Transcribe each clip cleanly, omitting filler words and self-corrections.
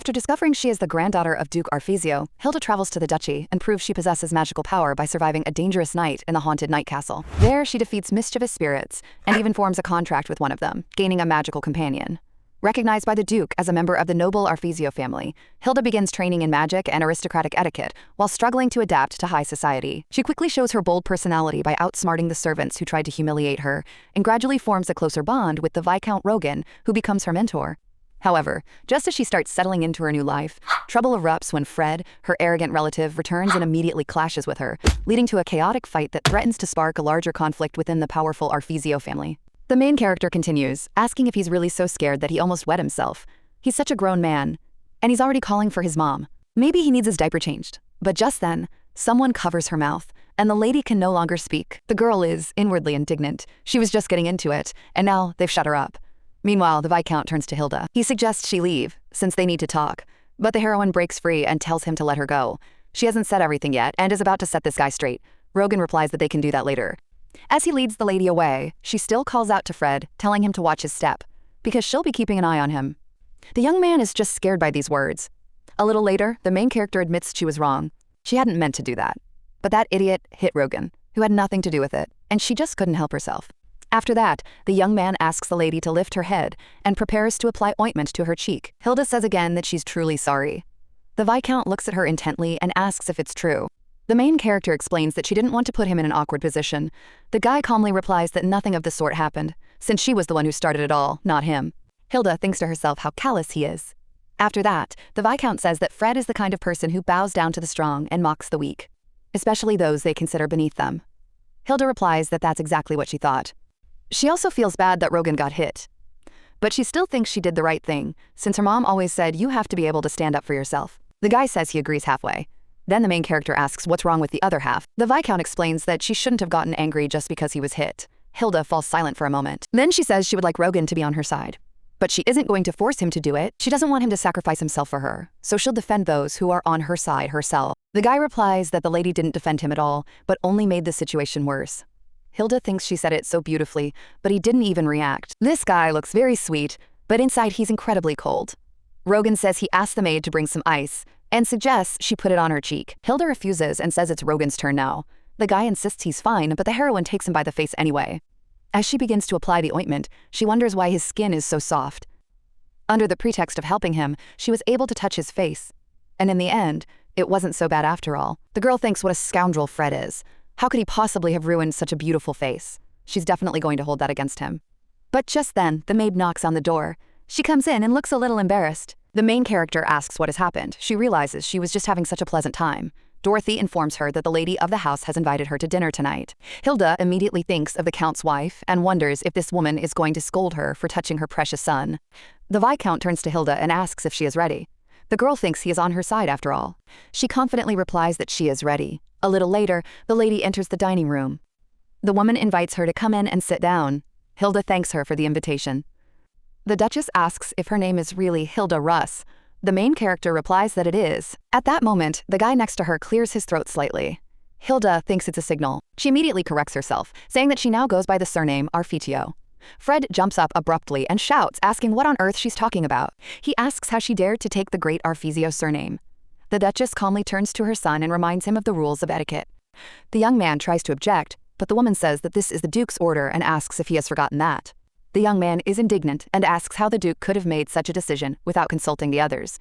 After discovering she is the granddaughter of Duke Arfizio, Hilda travels to the duchy and proves she possesses magical power by surviving a dangerous night in the haunted night castle. There, she defeats mischievous spirits and even forms a contract with one of them, gaining a magical companion. Recognized by the Duke as a member of the noble Arfizio family, Hilda begins training in magic and aristocratic etiquette while struggling to adapt to high society. She quickly shows her bold personality by outsmarting the servants who tried to humiliate her, and gradually forms a closer bond with the Viscount Rogan, who becomes her mentor. However, just as she starts settling into her new life, trouble erupts when Fred, her arrogant relative, returns and immediately clashes with her, leading to a chaotic fight that threatens to spark a larger conflict within the powerful Arfizio family. The main character continues, asking if he's really so scared that he almost wet himself. He's such a grown man, and he's already calling for his mom. Maybe he needs his diaper changed. But just then, someone covers her mouth, and the lady can no longer speak. The girl is inwardly indignant. She was just getting into it, and now they've shut her up. Meanwhile, the Viscount turns to Hilda. He suggests she leave, since they need to talk. But the heroine breaks free and tells him to let her go. She hasn't said everything yet and is about to set this guy straight. Rogan replies that they can do that later. As he leads the lady away, she still calls out to Fred, telling him to watch his step, because she'll be keeping an eye on him. The young man is just scared by these words. A little later, the main character admits she was wrong. She hadn't meant to do that. But that idiot hit Rogan, who had nothing to do with it, and she just couldn't help herself. After that, the young man asks the lady to lift her head and prepares to apply ointment to her cheek. Hilda says again that she's truly sorry. The Viscount looks at her intently and asks if it's true. The main character explains that she didn't want to put him in an awkward position. The guy calmly replies that nothing of the sort happened, since she was the one who started it all, not him. Hilda thinks to herself how callous he is. After that, the Viscount says that Fred is the kind of person who bows down to the strong and mocks the weak, especially those they consider beneath them. Hilda replies that that's exactly what she thought. She also feels bad that Rogan got hit. But she still thinks she did the right thing, since her mom always said you have to be able to stand up for yourself. The guy says he agrees halfway. Then the main character asks what's wrong with the other half. The Viscount explains that she shouldn't have gotten angry just because he was hit. Hilda falls silent for a moment. Then she says she would like Rogan to be on her side. But she isn't going to force him to do it. She doesn't want him to sacrifice himself for her, so she'll defend those who are on her side herself. The guy replies that the lady didn't defend him at all, but only made the situation worse. Hilda thinks she said it so beautifully, but he didn't even react. This guy looks very sweet, but inside he's incredibly cold. Rogan says he asked the maid to bring some ice, and suggests she put it on her cheek. Hilda refuses and says it's Rogan's turn now. The guy insists he's fine, but the heroine takes him by the face anyway. As she begins to apply the ointment, she wonders why his skin is so soft. Under the pretext of helping him, she was able to touch his face. And in the end, it wasn't so bad after all. The girl thinks what a scoundrel Fred is. How could he possibly have ruined such a beautiful face? She's definitely going to hold that against him. But just then, the maid knocks on the door. She comes in and looks a little embarrassed. The main character asks what has happened. She realizes she was just having such a pleasant time. Dorothy informs her that the lady of the house has invited her to dinner tonight. Hilda immediately thinks of the Count's wife and wonders if this woman is going to scold her for touching her precious son. The Viscount turns to Hilda and asks if she is ready. The girl thinks he is on her side after all. She confidently replies that she is ready. A little later, the lady enters the dining room. The woman invites her to come in and sit down. Hilda thanks her for the invitation. The Duchess asks if her name is really Hilda Russ. The main character replies that it is. At that moment, the guy next to her clears his throat slightly. Hilda thinks it's a signal. She immediately corrects herself, saying that she now goes by the surname Arfitio. Fred jumps up abruptly and shouts, asking what on earth she's talking about. He asks how she dared to take the great Arfizio surname. The Duchess calmly turns to her son and reminds him of the rules of etiquette. The young man tries to object, but the woman says that this is the Duke's order and asks if he has forgotten that. The young man is indignant and asks how the Duke could have made such a decision without consulting the others.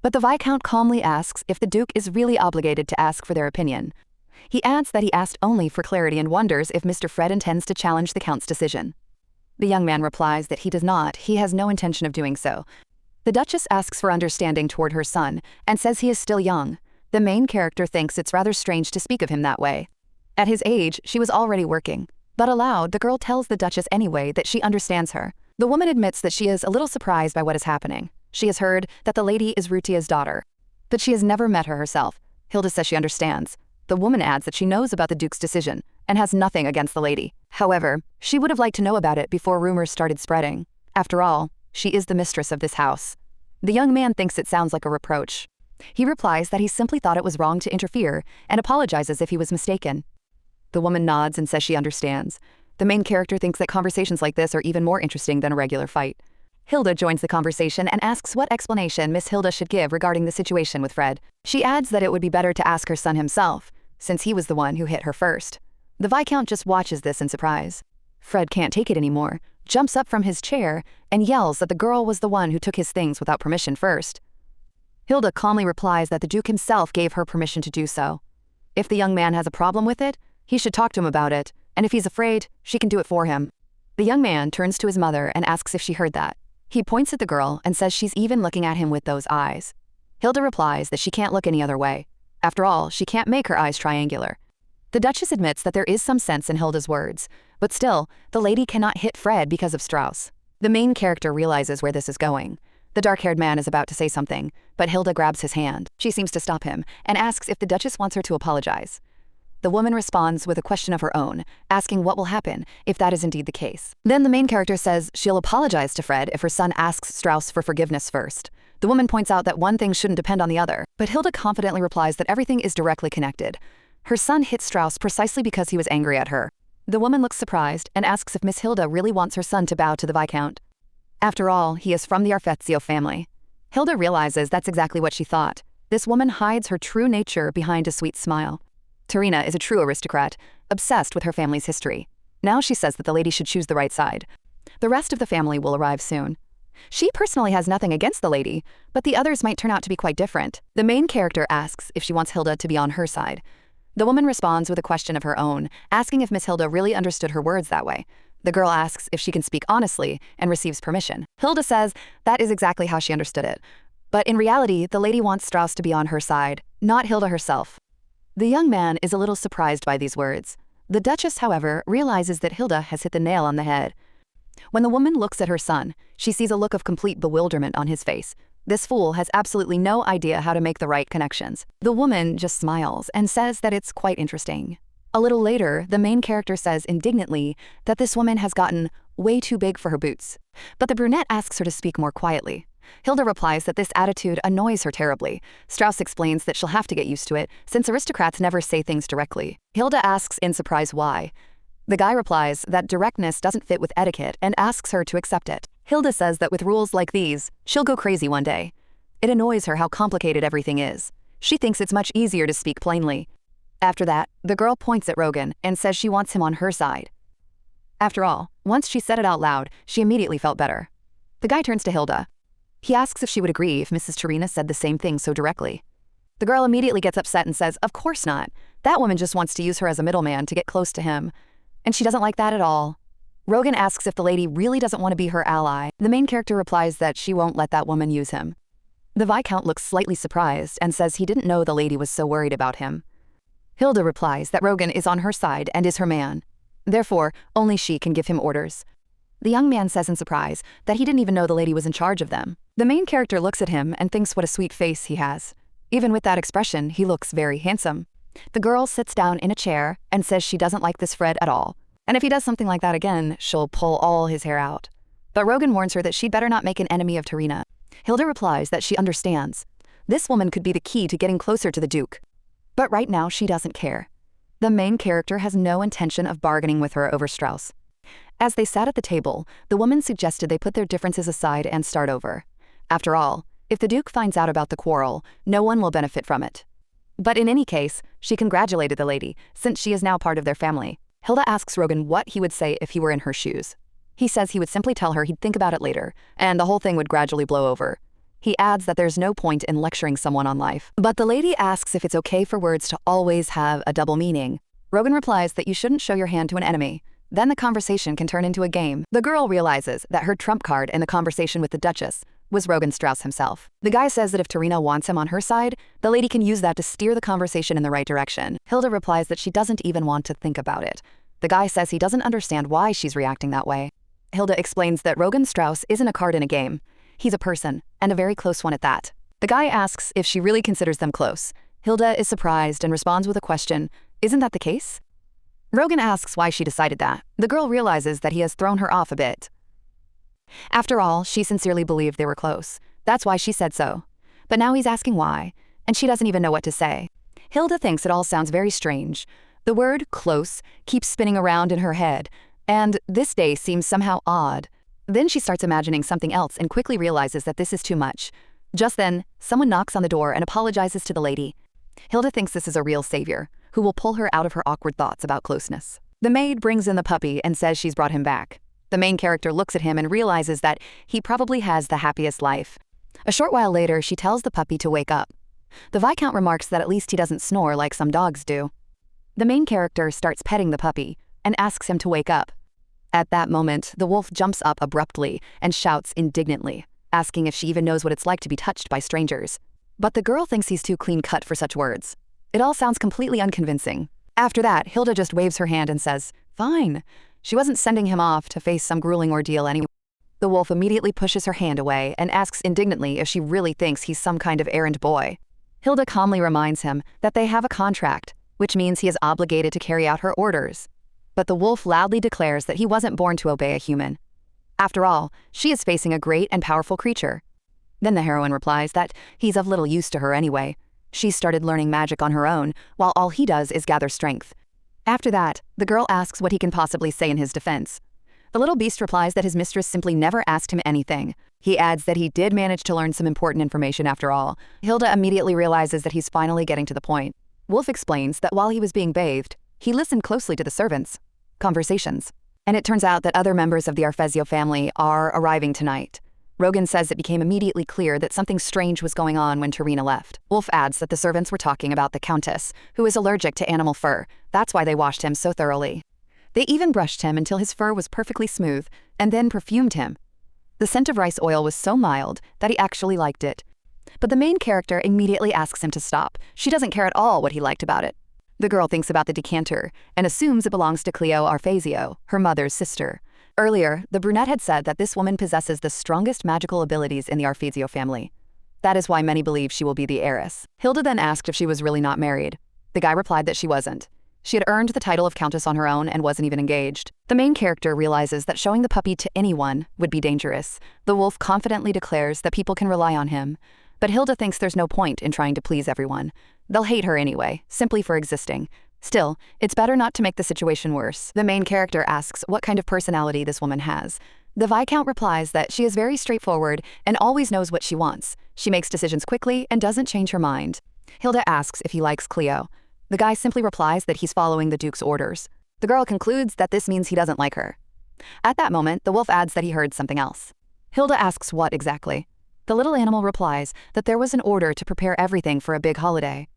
But the Viscount calmly asks if the Duke is really obligated to ask for their opinion. He adds that he asked only for clarity and wonders if Mr. Fred intends to challenge the Count's decision. The young man replies that he does not. He has no intention of doing so. The Duchess asks for understanding toward her son and says he is still young. The main character thinks it's rather strange to speak of him that way. At his age, she was already working. But aloud, the girl tells the Duchess anyway that she understands her. The woman admits that she is a little surprised by what is happening. She has heard that the lady is Rutia's daughter, but she has never met her herself. Hilda says she understands. The woman adds that she knows about the Duke's decision and has nothing against the lady. However, she would have liked to know about it before rumors started spreading. After all, she is the mistress of this house. The young man thinks it sounds like a reproach. He replies that he simply thought it was wrong to interfere and apologizes if he was mistaken. The woman nods and says she understands. The main character thinks that conversations like this are even more interesting than a regular fight. Hilda joins the conversation and asks what explanation Miss Hilda should give regarding the situation with Fred. She adds that it would be better to ask her son himself, since he was the one who hit her first. The Viscount just watches this in surprise. Fred can't take it anymore, jumps up from his chair, and yells that the girl was the one who took his things without permission first. Hilda calmly replies that the Duke himself gave her permission to do so. If the young man has a problem with it, he should talk to him about it, and if he's afraid, she can do it for him. The young man turns to his mother and asks if she heard that. He points at the girl and says she's even looking at him with those eyes. Hilda replies that she can't look any other way. After all, she can't make her eyes triangular. The Duchess admits that there is some sense in Hilda's words, but still, the lady cannot hit Fred because of Strauss. The main character realizes where this is going. The dark-haired man is about to say something, but Hilda grabs his hand. She seems to stop him and asks if the Duchess wants her to apologize. The woman responds with a question of her own, asking what will happen if that is indeed the case. Then the main character says she'll apologize to Fred if her son asks Strauss for forgiveness first. The woman points out that one thing shouldn't depend on the other, but Hilda confidently replies that everything is directly connected. Her son hit Strauss precisely because he was angry at her. The woman looks surprised and asks if Miss Hilda really wants her son to bow to the Viscount. After all, he is from the Arfezio family. Hilda realizes that's exactly what she thought. This woman hides her true nature behind a sweet smile. Tarina is a true aristocrat, obsessed with her family's history. Now she says that the lady should choose the right side. The rest of the family will arrive soon. She personally has nothing against the lady, but the others might turn out to be quite different. The main character asks if she wants Hilda to be on her side. The woman responds with a question of her own, asking if Miss Hilda really understood her words that way. The girl asks if she can speak honestly and receives permission. Hilda says that is exactly how she understood it. But in reality, the lady wants Strauss to be on her side, not Hilda herself. The young man is a little surprised by these words. The Duchess, however, realizes that Hilda has hit the nail on the head. When the woman looks at her son, she sees a look of complete bewilderment on his face. This fool has absolutely no idea how to make the right connections. The woman just smiles and says that it's quite interesting. A little later, the main character says indignantly that this woman has gotten way too big for her boots. But the brunette asks her to speak more quietly. Hilda replies that this attitude annoys her terribly. Strauss explains that she'll have to get used to it, since aristocrats never say things directly. Hilda asks in surprise why. The guy replies that directness doesn't fit with etiquette and asks her to accept it. Hilda says that with rules like these, she'll go crazy one day. It annoys her how complicated everything is. She thinks it's much easier to speak plainly. After that, the girl points at Rogan and says she wants him on her side. After all, once she said it out loud, she immediately felt better. The guy turns to Hilda. He asks if she would agree if Mrs. Tarina said the same thing so directly. The girl immediately gets upset and says, of course not. That woman just wants to use her as a middleman to get close to him. And she doesn't like that at all. Rogan asks if the lady really doesn't want to be her ally. The main character replies that she won't let that woman use him. The Viscount looks slightly surprised and says he didn't know the lady was so worried about him. Hilda replies that Rogan is on her side and is her man. Therefore, only she can give him orders. The young man says in surprise that he didn't even know the lady was in charge of them. The main character looks at him and thinks what a sweet face he has. Even with that expression, he looks very handsome. The girl sits down in a chair and says she doesn't like this Fred at all. And if he does something like that again, she'll pull all his hair out. But Rogan warns her that she'd better not make an enemy of Tarina. Hilda replies that she understands. This woman could be the key to getting closer to the Duke. But right now, she doesn't care. The main character has no intention of bargaining with her over Strauss. As they sat at the table, the woman suggested they put their differences aside and start over. After all, if the Duke finds out about the quarrel, no one will benefit from it. But in any case, she congratulated the lady, since she is now part of their family. Hilda asks Rogan what he would say if he were in her shoes. He says he would simply tell her he'd think about it later, and the whole thing would gradually blow over. He adds that there's no point in lecturing someone on life. But the lady asks if it's okay for words to always have a double meaning. Rogan replies that you shouldn't show your hand to an enemy. Then the conversation can turn into a game. The girl realizes that her trump card in the conversation with the Duchess was Rogan Strauss himself. The guy says that if Tarina wants him on her side, the lady can use that to steer the conversation in the right direction. Hilda replies that she doesn't even want to think about it. The guy says he doesn't understand why she's reacting that way. Hilda explains that Rogan Strauss isn't a card in a game. He's a person, and a very close one at that. The guy asks if she really considers them close. Hilda is surprised and responds with a question, isn't that the case? Rogan asks why she decided that. The girl realizes that he has thrown her off a bit. After all, she sincerely believed they were close. That's why she said so. But now he's asking why, and she doesn't even know what to say. Hilda thinks it all sounds very strange. The word close keeps spinning around in her head, and this day seems somehow odd. Then she starts imagining something else and quickly realizes that this is too much. Just then, someone knocks on the door and apologizes to the lady. Hilda thinks this is a real savior, who will pull her out of her awkward thoughts about closeness. The maid brings in the puppy and says she's brought him back. The main character looks at him and realizes that he probably has the happiest life. A short while later, she tells the puppy to wake up. The Viscount remarks that at least he doesn't snore like some dogs do. The main character starts petting the puppy and asks him to wake up. At that moment, the wolf jumps up abruptly and shouts indignantly, asking if she even knows what it's like to be touched by strangers. But the girl thinks he's too clean-cut for such words. It all sounds completely unconvincing. After that, Hilda just waves her hand and says, "Fine." She wasn't sending him off to face some grueling ordeal anyway. The wolf immediately pushes her hand away and asks indignantly if she really thinks he's some kind of errand boy. Hilda calmly reminds him that they have a contract, which means he is obligated to carry out her orders. But the wolf loudly declares that he wasn't born to obey a human. After all, she is facing a great and powerful creature. Then the heroine replies that he's of little use to her anyway. She's started learning magic on her own, while all he does is gather strength. After that, the girl asks what he can possibly say in his defense. The little beast replies that his mistress simply never asked him anything. He adds that he did manage to learn some important information after all. Hilda immediately realizes that he's finally getting to the point. Wolf explains that while he was being bathed, he listened closely to the servants' conversations. And it turns out that other members of the Arfezio family are arriving tonight. Rogan says it became immediately clear that something strange was going on when Terina left. Wolf adds that the servants were talking about the Countess, who is allergic to animal fur. That's why they washed him so thoroughly. They even brushed him until his fur was perfectly smooth, and then perfumed him. The scent of rice oil was so mild that he actually liked it. But the main character immediately asks him to stop. She doesn't care at all what he liked about it. The girl thinks about the decanter and assumes it belongs to Cleo Arfezio, her mother's sister. Earlier, the brunette had said that this woman possesses the strongest magical abilities in the Arfezio family. That is why many believe she will be the heiress. Hilda then asked if she was really not married. The guy replied that she wasn't. She had earned the title of countess on her own and wasn't even engaged. The main character realizes that showing the puppy to anyone would be dangerous. The wolf confidently declares that people can rely on him. But Hilda thinks there's no point in trying to please everyone. They'll hate her anyway, simply for existing. Still, it's better not to make the situation worse. The main character asks what kind of personality this woman has. The Viscount replies that she is very straightforward and always knows what she wants. She makes decisions quickly and doesn't change her mind. Hilda asks if he likes Cleo. The guy simply replies that he's following the Duke's orders. The girl concludes that this means he doesn't like her. At that moment, the wolf adds that he heard something else. Hilda asks what exactly. The little animal replies that there was an order to prepare everything for a big holiday.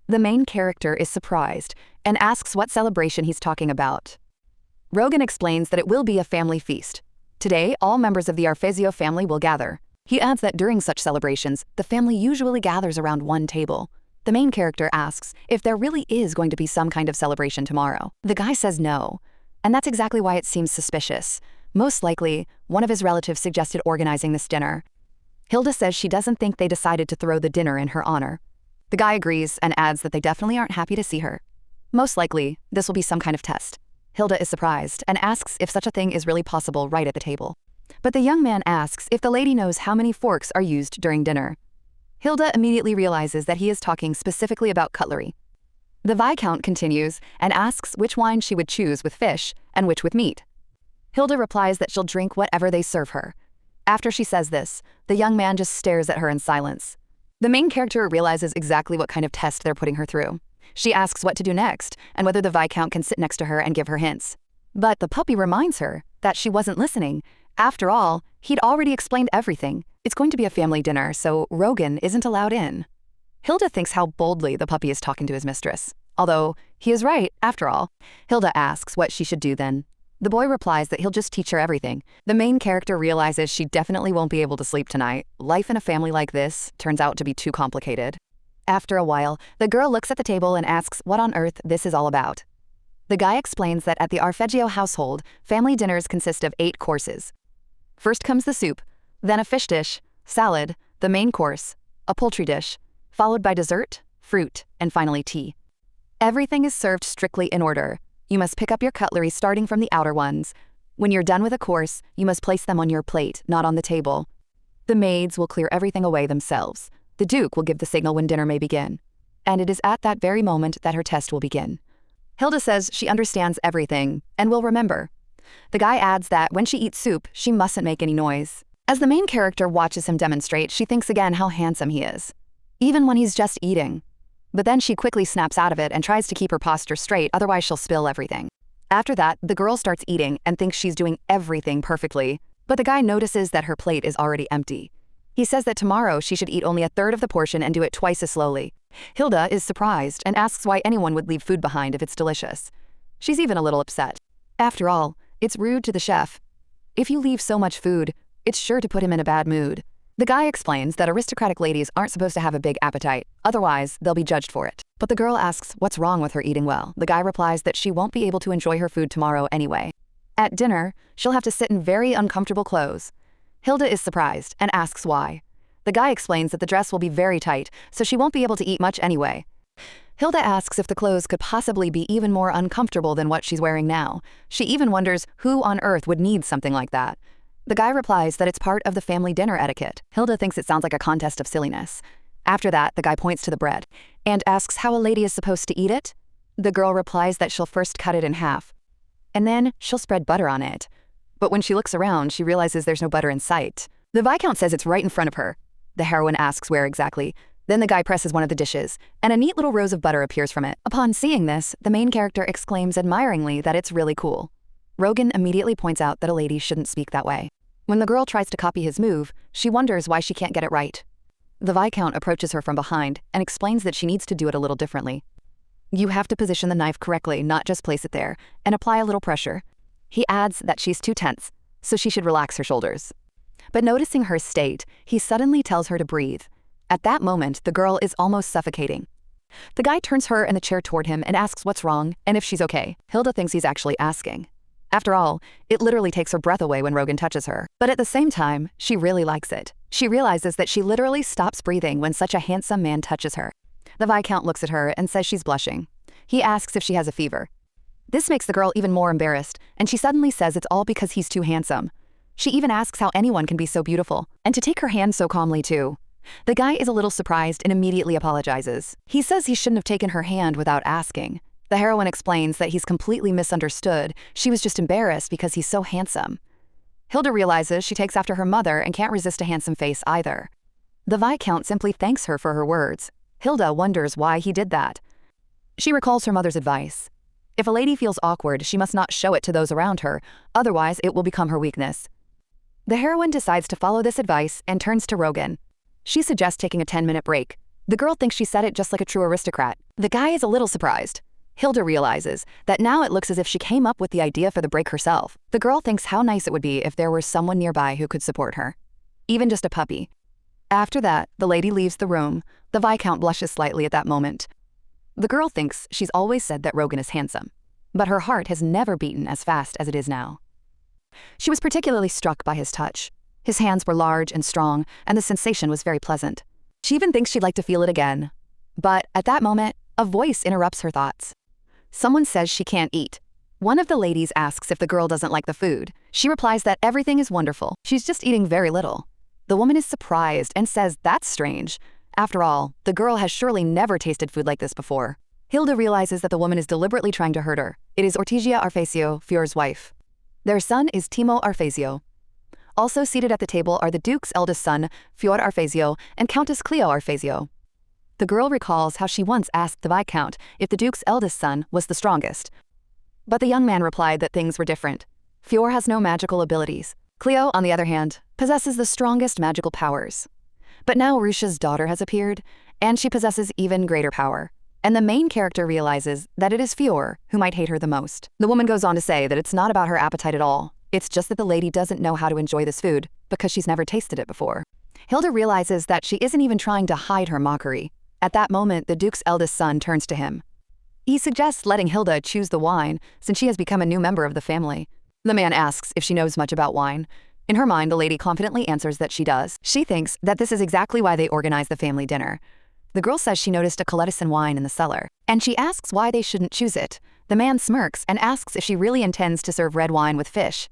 The main character is surprised and asks what celebration he's talking about. Rogan explains that it will be a family feast. Today, all members of the Arfezio family will gather. He adds that during such celebrations, the family usually gathers around one table. The main character asks if there really is going to be some kind of celebration tomorrow. The guy says no, and that's exactly why it seems suspicious. Most likely, one of his relatives suggested organizing this dinner. Hilda says she doesn't think they decided to throw the dinner in her honor. The guy agrees and adds that they definitely aren't happy to see her. Most likely, this will be some kind of test. Hilda is surprised and asks if such a thing is really possible right at the table. But the young man asks if the lady knows how many forks are used during dinner. Hilda immediately realizes that he is talking specifically about cutlery. The Viscount continues and asks which wine she would choose with fish and which with meat. Hilda replies that she'll drink whatever they serve her. After she says this, the young man just stares at her in silence. The main character realizes exactly what kind of test they're putting her through. She asks what to do next and whether the Viscount can sit next to her and give her hints. But the puppy reminds her that she wasn't listening. After all, he'd already explained everything. It's going to be a family dinner, so Rogan isn't allowed in. Hilda thinks how boldly the puppy is talking to his mistress. Although, he is right, after all. Hilda asks what she should do then. The boy replies that he'll just teach her everything. The main character realizes she definitely won't be able to sleep tonight. Life in a family like this turns out to be too complicated. After a while, the girl looks at the table and asks what on earth this is all about. The guy explains that at the Arfezio household, family dinners consist of 8 courses. First comes the soup, then a fish dish, salad, the main course, a poultry dish, followed by dessert, fruit, and finally tea. Everything is served strictly in order. You must pick up your cutlery starting from the outer ones. When you're done with a course, you must place them on your plate, not on the table. The maids will clear everything away themselves. The Duke will give the signal when dinner may begin. And it is at that very moment that her test will begin. Hilda says she understands everything and will remember. The guy adds that when she eats soup, she mustn't make any noise. As the main character watches him demonstrate, she thinks again how handsome he is, even when he's just eating. But then she quickly snaps out of it and tries to keep her posture straight, otherwise she'll spill everything. After that, the girl starts eating and thinks she's doing everything perfectly, but the guy notices that her plate is already empty. He says that tomorrow she should eat only a third of the portion and do it twice as slowly. Hilda is surprised and asks why anyone would leave food behind if it's delicious. She's even a little upset. After all, it's rude to the chef. If you leave so much food, it's sure to put him in a bad mood. The guy explains that aristocratic ladies aren't supposed to have a big appetite, otherwise they'll be judged for it. But the girl asks what's wrong with her eating well. The guy replies that she won't be able to enjoy her food tomorrow anyway. At dinner, she'll have to sit in very uncomfortable clothes. Hilda is surprised and asks why. The guy explains that the dress will be very tight, so she won't be able to eat much anyway. Hilda asks if the clothes could possibly be even more uncomfortable than what she's wearing now. She even wonders who on earth would need something like that. The guy replies that it's part of the family dinner etiquette. Hilda thinks it sounds like a contest of silliness. After that, the guy points to the bread and asks how a lady is supposed to eat it. The girl replies that she'll first cut it in half, and then she'll spread butter on it. But when she looks around, she realizes there's no butter in sight. The Viscount says it's right in front of her. The heroine asks where exactly. Then the guy presses one of the dishes, and a neat little rose of butter appears from it. Upon seeing this, the main character exclaims admiringly that it's really cool. Rogan immediately points out that a lady shouldn't speak that way. When the girl tries to copy his move, she wonders why she can't get it right. The Viscount approaches her from behind and explains that she needs to do it a little differently. You have to position the knife correctly, not just place it there, and apply a little pressure. He adds that she's too tense, so she should relax her shoulders. But noticing her state, he suddenly tells her to breathe. At that moment, the girl is almost suffocating. The guy turns her and the chair toward him and asks what's wrong and if she's okay. Hilda thinks he's actually asking. After all, it literally takes her breath away when Rogan touches her. But at the same time, she really likes it. She realizes that she literally stops breathing when such a handsome man touches her. The Viscount looks at her and says she's blushing. He asks if she has a fever. This makes the girl even more embarrassed, and she suddenly says it's all because he's too handsome. She even asks how anyone can be so beautiful, and to take her hand so calmly too. The guy is a little surprised and immediately apologizes. He says he shouldn't have taken her hand without asking. The heroine explains that he's completely misunderstood. She was just embarrassed because he's so handsome. Hilda realizes she takes after her mother and can't resist a handsome face either. The Viscount simply thanks her for her words. Hilda wonders why he did that. She recalls her mother's advice. If a lady feels awkward, she must not show it to those around her, otherwise it will become her weakness. The heroine decides to follow this advice and turns to Rogan. She suggests taking a 10-minute break. The girl thinks she said it just like a true aristocrat. The guy is a little surprised. Hilda realizes that now it looks as if she came up with the idea for the break herself. The girl thinks how nice it would be if there were someone nearby who could support her. Even just a puppy. After that, the lady leaves the room. The Viscount blushes slightly at that moment. The girl thinks she's always said that Rogan is handsome, but her heart has never beaten as fast as it is now. She was particularly struck by his touch. His hands were large and strong, and the sensation was very pleasant. She even thinks she'd like to feel it again. But at that moment, a voice interrupts her thoughts. Someone says she can't eat. One of the ladies asks if the girl doesn't like the food. She replies that everything is wonderful. She's just eating very little. The woman is surprised and says that's strange. After all, the girl has surely never tasted food like this before. Hilda realizes that the woman is deliberately trying to hurt her. It is Ortigia Arfesio, Fiore's wife. Their son is Timo Arfesio. Also seated at the table are the Duke's eldest son, Fior Arfesio, and Countess Cleo Arfesio. The girl recalls how she once asked the Viscount if the Duke's eldest son was the strongest. But the young man replied that things were different. Fior has no magical abilities. Cleo, on the other hand, possesses the strongest magical powers. But now Rusha's daughter has appeared, and she possesses even greater power. And the main character realizes that it is Fior who might hate her the most. The woman goes on to say that it's not about her appetite at all. It's just that the lady doesn't know how to enjoy this food because she's never tasted it before. Hilda realizes that she isn't even trying to hide her mockery. At that moment, the Duke's eldest son turns to him. He suggests letting Hilda choose the wine since she has become a new member of the family. The man asks if she knows much about wine. In her mind, the lady confidently answers that she does. She thinks that this is exactly why they organize the family dinner. The girl says she noticed a Coletison wine in the cellar, and she asks why they shouldn't choose it. The man smirks and asks if she really intends to serve red wine with fish.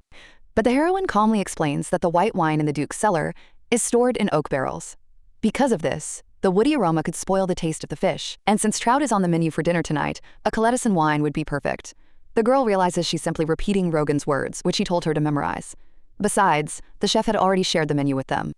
But the heroine calmly explains that the white wine in the Duke's cellar is stored in oak barrels. Because of this, the woody aroma could spoil the taste of the fish, and since trout is on the menu for dinner tonight, a Coletison wine would be perfect. The girl realizes she's simply repeating Rogan's words, which he told her to memorize. Besides, the chef had already shared the menu with them.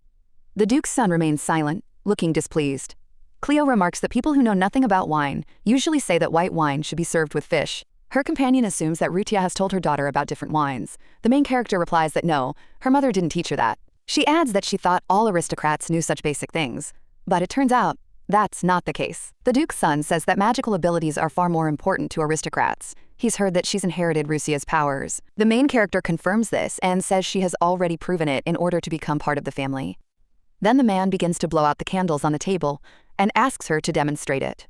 The Duke's son remains silent, looking displeased. Cleo remarks that people who know nothing about wine usually say that white wine should be served with fish. Her companion assumes that Rutia has told her daughter about different wines. The main character replies that no, her mother didn't teach her that. She adds that she thought all aristocrats knew such basic things. But it turns out, that's not the case. The Duke's son says that magical abilities are far more important to aristocrats. He's heard that she's inherited Rusia's powers. The main character confirms this and says she has already proven it in order to become part of the family. Then the man begins to blow out the candles on the table and asks her to demonstrate it.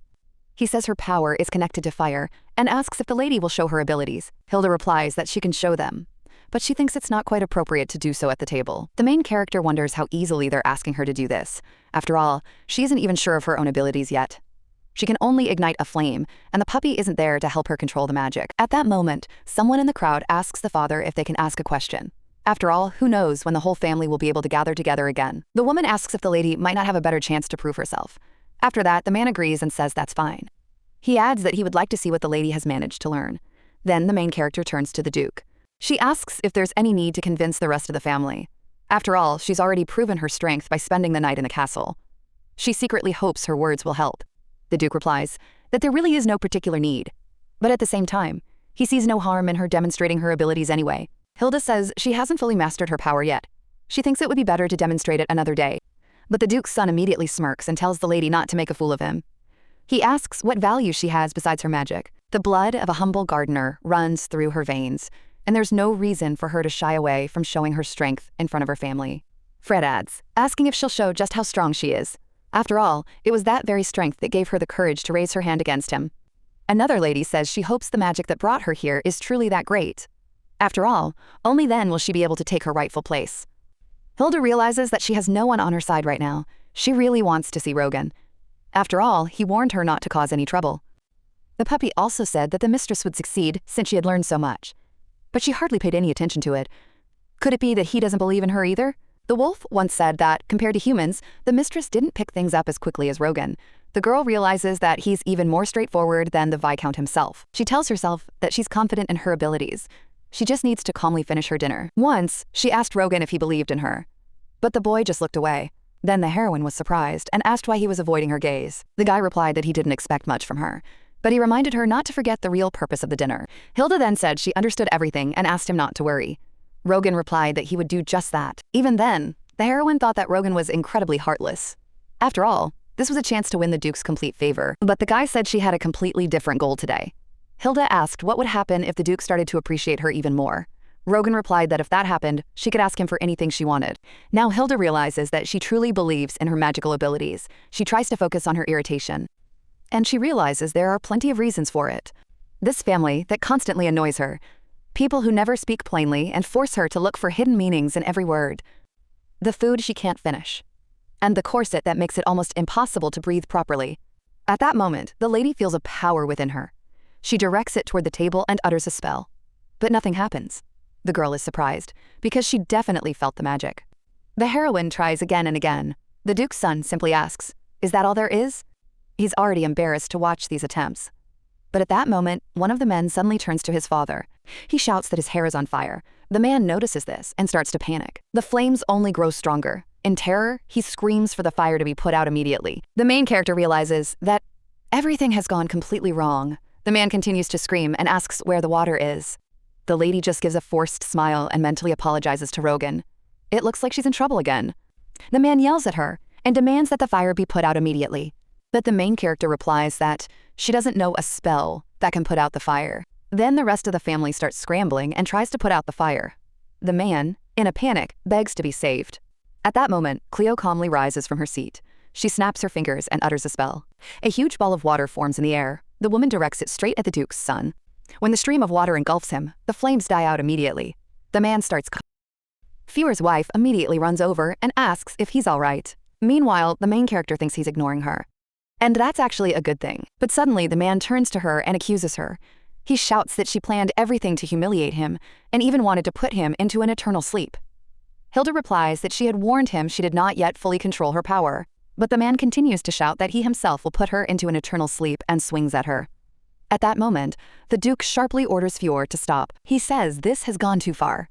He says her power is connected to fire and asks if the lady will show her abilities. Hilda replies that she can show them, but she thinks it's not quite appropriate to do so at the table. The main character wonders how easily they're asking her to do this. After all, she isn't even sure of her own abilities yet. She can only ignite a flame, and the puppy isn't there to help her control the magic. At that moment, someone in the crowd asks the father if they can ask a question. After all, who knows when the whole family will be able to gather together again. The woman asks if the lady might not have a better chance to prove herself. After that, the man agrees and says that's fine. He adds that he would like to see what the lady has managed to learn. Then the main character turns to the Duke. She asks if there's any need to convince the rest of the family. After all, she's already proven her strength by spending the night in the castle. She secretly hopes her words will help. The Duke replies that there really is no particular need. But at the same time, he sees no harm in her demonstrating her abilities anyway. Hilda says she hasn't fully mastered her power yet. She thinks it would be better to demonstrate it another day. But the Duke's son immediately smirks and tells the lady not to make a fool of him. He asks what value she has besides her magic. The blood of a humble gardener runs through her veins, and there's no reason for her to shy away from showing her strength in front of her family. Fred adds, asking if she'll show just how strong she is. After all, it was that very strength that gave her the courage to raise her hand against him. Another lady says she hopes the magic that brought her here is truly that great. After all, only then will she be able to take her rightful place. Hilda realizes that she has no one on her side right now. She really wants to see Rogan. After all, he warned her not to cause any trouble. The puppy also said that the mistress would succeed since she had learned so much. But she hardly paid any attention to it. Could it be that he doesn't believe in her either? The wolf once said that, compared to humans, the mistress didn't pick things up as quickly as Rogan. The girl realizes that he's even more straightforward than the Viscount himself. She tells herself that she's confident in her abilities. She just needs to calmly finish her dinner. Once, she asked Rogan if he believed in her. But the boy just looked away. Then the heroine was surprised and asked why he was avoiding her gaze. The guy replied that he didn't expect much from her, but he reminded her not to forget the real purpose of the dinner. Hilda then said she understood everything and asked him not to worry. Rogan replied that he would do just that. Even then, the heroine thought that Rogan was incredibly heartless. After all, this was a chance to win the Duke's complete favor. But the guy said she had a completely different goal today. Hilda asked what would happen if the Duke started to appreciate her even more. Rogan replied that if that happened, she could ask him for anything she wanted. Now Hilda realizes that she truly believes in her magical abilities. She tries to focus on her irritation. And she realizes there are plenty of reasons for it. This family that constantly annoys her. People who never speak plainly and force her to look for hidden meanings in every word. The food she can't finish. And the corset that makes it almost impossible to breathe properly. At that moment, the lady feels a power within her. She directs it toward the table and utters a spell. But nothing happens. The girl is surprised, because she definitely felt the magic. The heroine tries again and again. The Duke's son simply asks, "Is that all there is?" He's already embarrassed to watch these attempts. But at that moment, one of the men suddenly turns to his father. He shouts that his hair is on fire. The man notices this and starts to panic. The flames only grow stronger. In terror, he screams for the fire to be put out immediately. The main character realizes that everything has gone completely wrong. The man continues to scream and asks where the water is. The lady just gives a forced smile and mentally apologizes to Rogan. It looks like she's in trouble again. The man yells at her and demands that the fire be put out immediately. But the main character replies that she doesn't know a spell that can put out the fire. Then the rest of the family starts scrambling and tries to put out the fire. The man, in a panic, begs to be saved. At that moment, Cleo calmly rises from her seat. She snaps her fingers and utters a spell. A huge ball of water forms in the air. The woman directs it straight at the Duke's son. When the stream of water engulfs him, the flames die out immediately. The man starts Fewer's wife immediately runs over and asks if he's all right. Meanwhile, the main character thinks he's ignoring her. And that's actually a good thing. But suddenly, the man turns to her and accuses her. He shouts that she planned everything to humiliate him and even wanted to put him into an eternal sleep. Hilda replies that she had warned him she did not yet fully control her power. But the man continues to shout that he himself will put her into an eternal sleep and swings at her. At that moment, the Duke sharply orders Heir to stop. He says this has gone too far.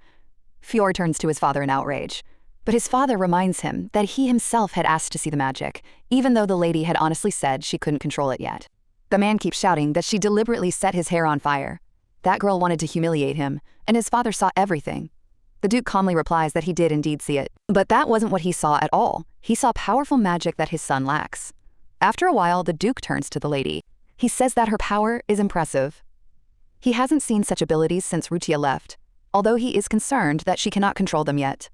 Heir turns to his father in outrage. But his father reminds him that he himself had asked to see the magic, even though the lady had honestly said she couldn't control it yet. The man keeps shouting that she deliberately set his hair on fire. That girl wanted to humiliate him, and his father saw everything. The Duke calmly replies that he did indeed see it. But that wasn't what he saw at all. He saw powerful magic that his son lacks. After a while, the Duke turns to the lady. He says that her power is impressive. He hasn't seen such abilities since Rutia left, although he is concerned that she cannot control them yet.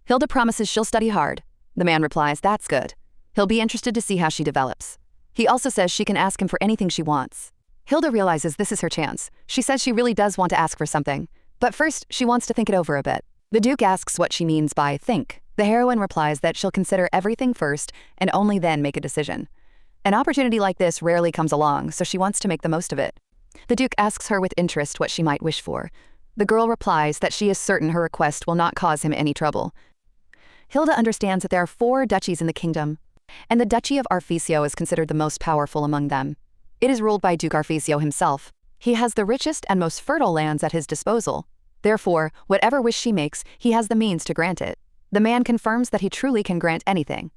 Hilda promises she'll study hard. The man replies, that's good. He'll be interested to see how she develops. He also says she can ask him for anything she wants. Hilda realizes this is her chance. She says she really does want to ask for something. But first, she wants to think it over a bit. The Duke asks what she means by think. The heroine replies that she'll consider everything first and only then make a decision. An opportunity like this rarely comes along, so she wants to make the most of it. The Duke asks her with interest what she might wish for. The girl replies that she is certain her request will not cause him any trouble. Hilda understands that there are 4 duchies in the kingdom, and the Duchy of Arfisio is considered the most powerful among them. It is ruled by Duke Arfisio himself. He has the richest and most fertile lands at his disposal. Therefore, whatever wish she makes, he has the means to grant it. The man confirms that he truly can grant anything.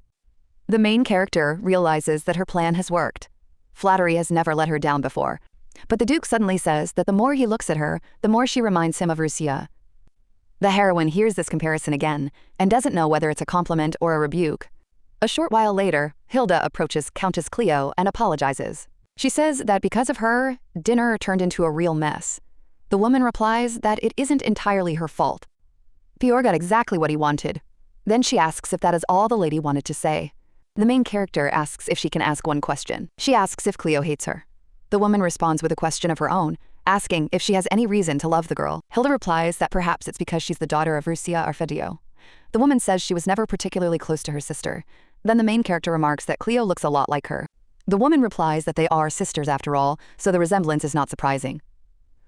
The main character realizes that her plan has worked. Flattery has never let her down before. But the Duke suddenly says that the more he looks at her, the more she reminds him of Rutia. The heroine hears this comparison again and doesn't know whether it's a compliment or a rebuke. A short while later, Hilda approaches Countess Cleo and apologizes. She says that because of her, dinner turned into a real mess. The woman replies that it isn't entirely her fault. Heir got exactly what he wanted. Then she asks if that is all the lady wanted to say. The main character asks if she can ask one question. She asks if Cleo hates her. The woman responds with a question of her own, asking if she has any reason to love the girl. Hilda replies that perhaps it's because she's the daughter of Rutia Arfedio. The woman says she was never particularly close to her sister. Then the main character remarks that Cleo looks a lot like her. The woman replies that they are sisters after all, so the resemblance is not surprising.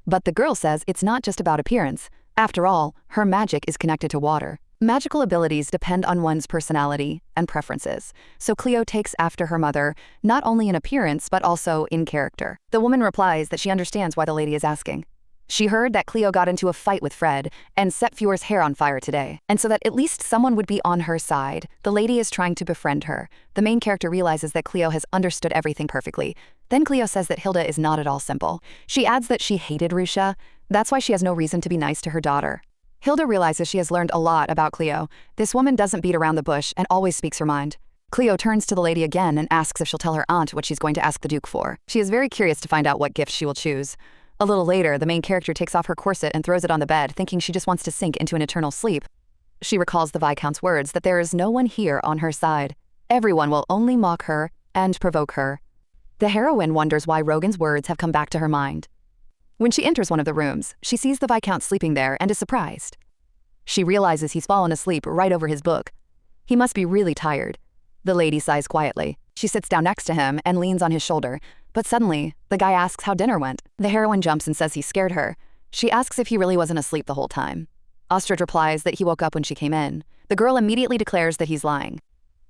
But the girl says it's not just about appearance. After all, her magic is connected to water. Magical abilities depend on one's personality and preferences, so Cleo takes after her mother, not only in appearance but also in character. The woman replies that she understands why the lady is asking. She heard that Cleo got into a fight with Fred and set Heir's hair on fire today, and so that at least someone would be on her side, the lady is trying to befriend her. The main character realizes that Cleo has understood everything perfectly. Then Cleo says that Hilda is not at all simple. She adds that she hated Rutia. That's why she has no reason to be nice to her daughter. Hilda realizes she has learned a lot about Cleo. This woman doesn't beat around the bush and always speaks her mind. Cleo turns to the lady again and asks if she'll tell her aunt what she's going to ask the Duke for. She is very curious to find out what gift she will choose. A little later, the main character takes off her corset and throws it on the bed, thinking she just wants to sink into an eternal sleep. She recalls the Viscount's words that there is no one here on her side. Everyone will only mock her and provoke her. The heroine wonders why Rogan's words have come back to her mind. When she enters one of the rooms, she sees the Viscount sleeping there and is surprised. She realizes he's fallen asleep right over his book. He must be really tired. The lady sighs quietly. She sits down next to him and leans on his shoulder, but suddenly, the guy asks how dinner went. The heroine jumps and says he scared her. She asks if he really wasn't asleep the whole time. Ostrich replies that he woke up when she came in. The girl immediately declares that he's lying.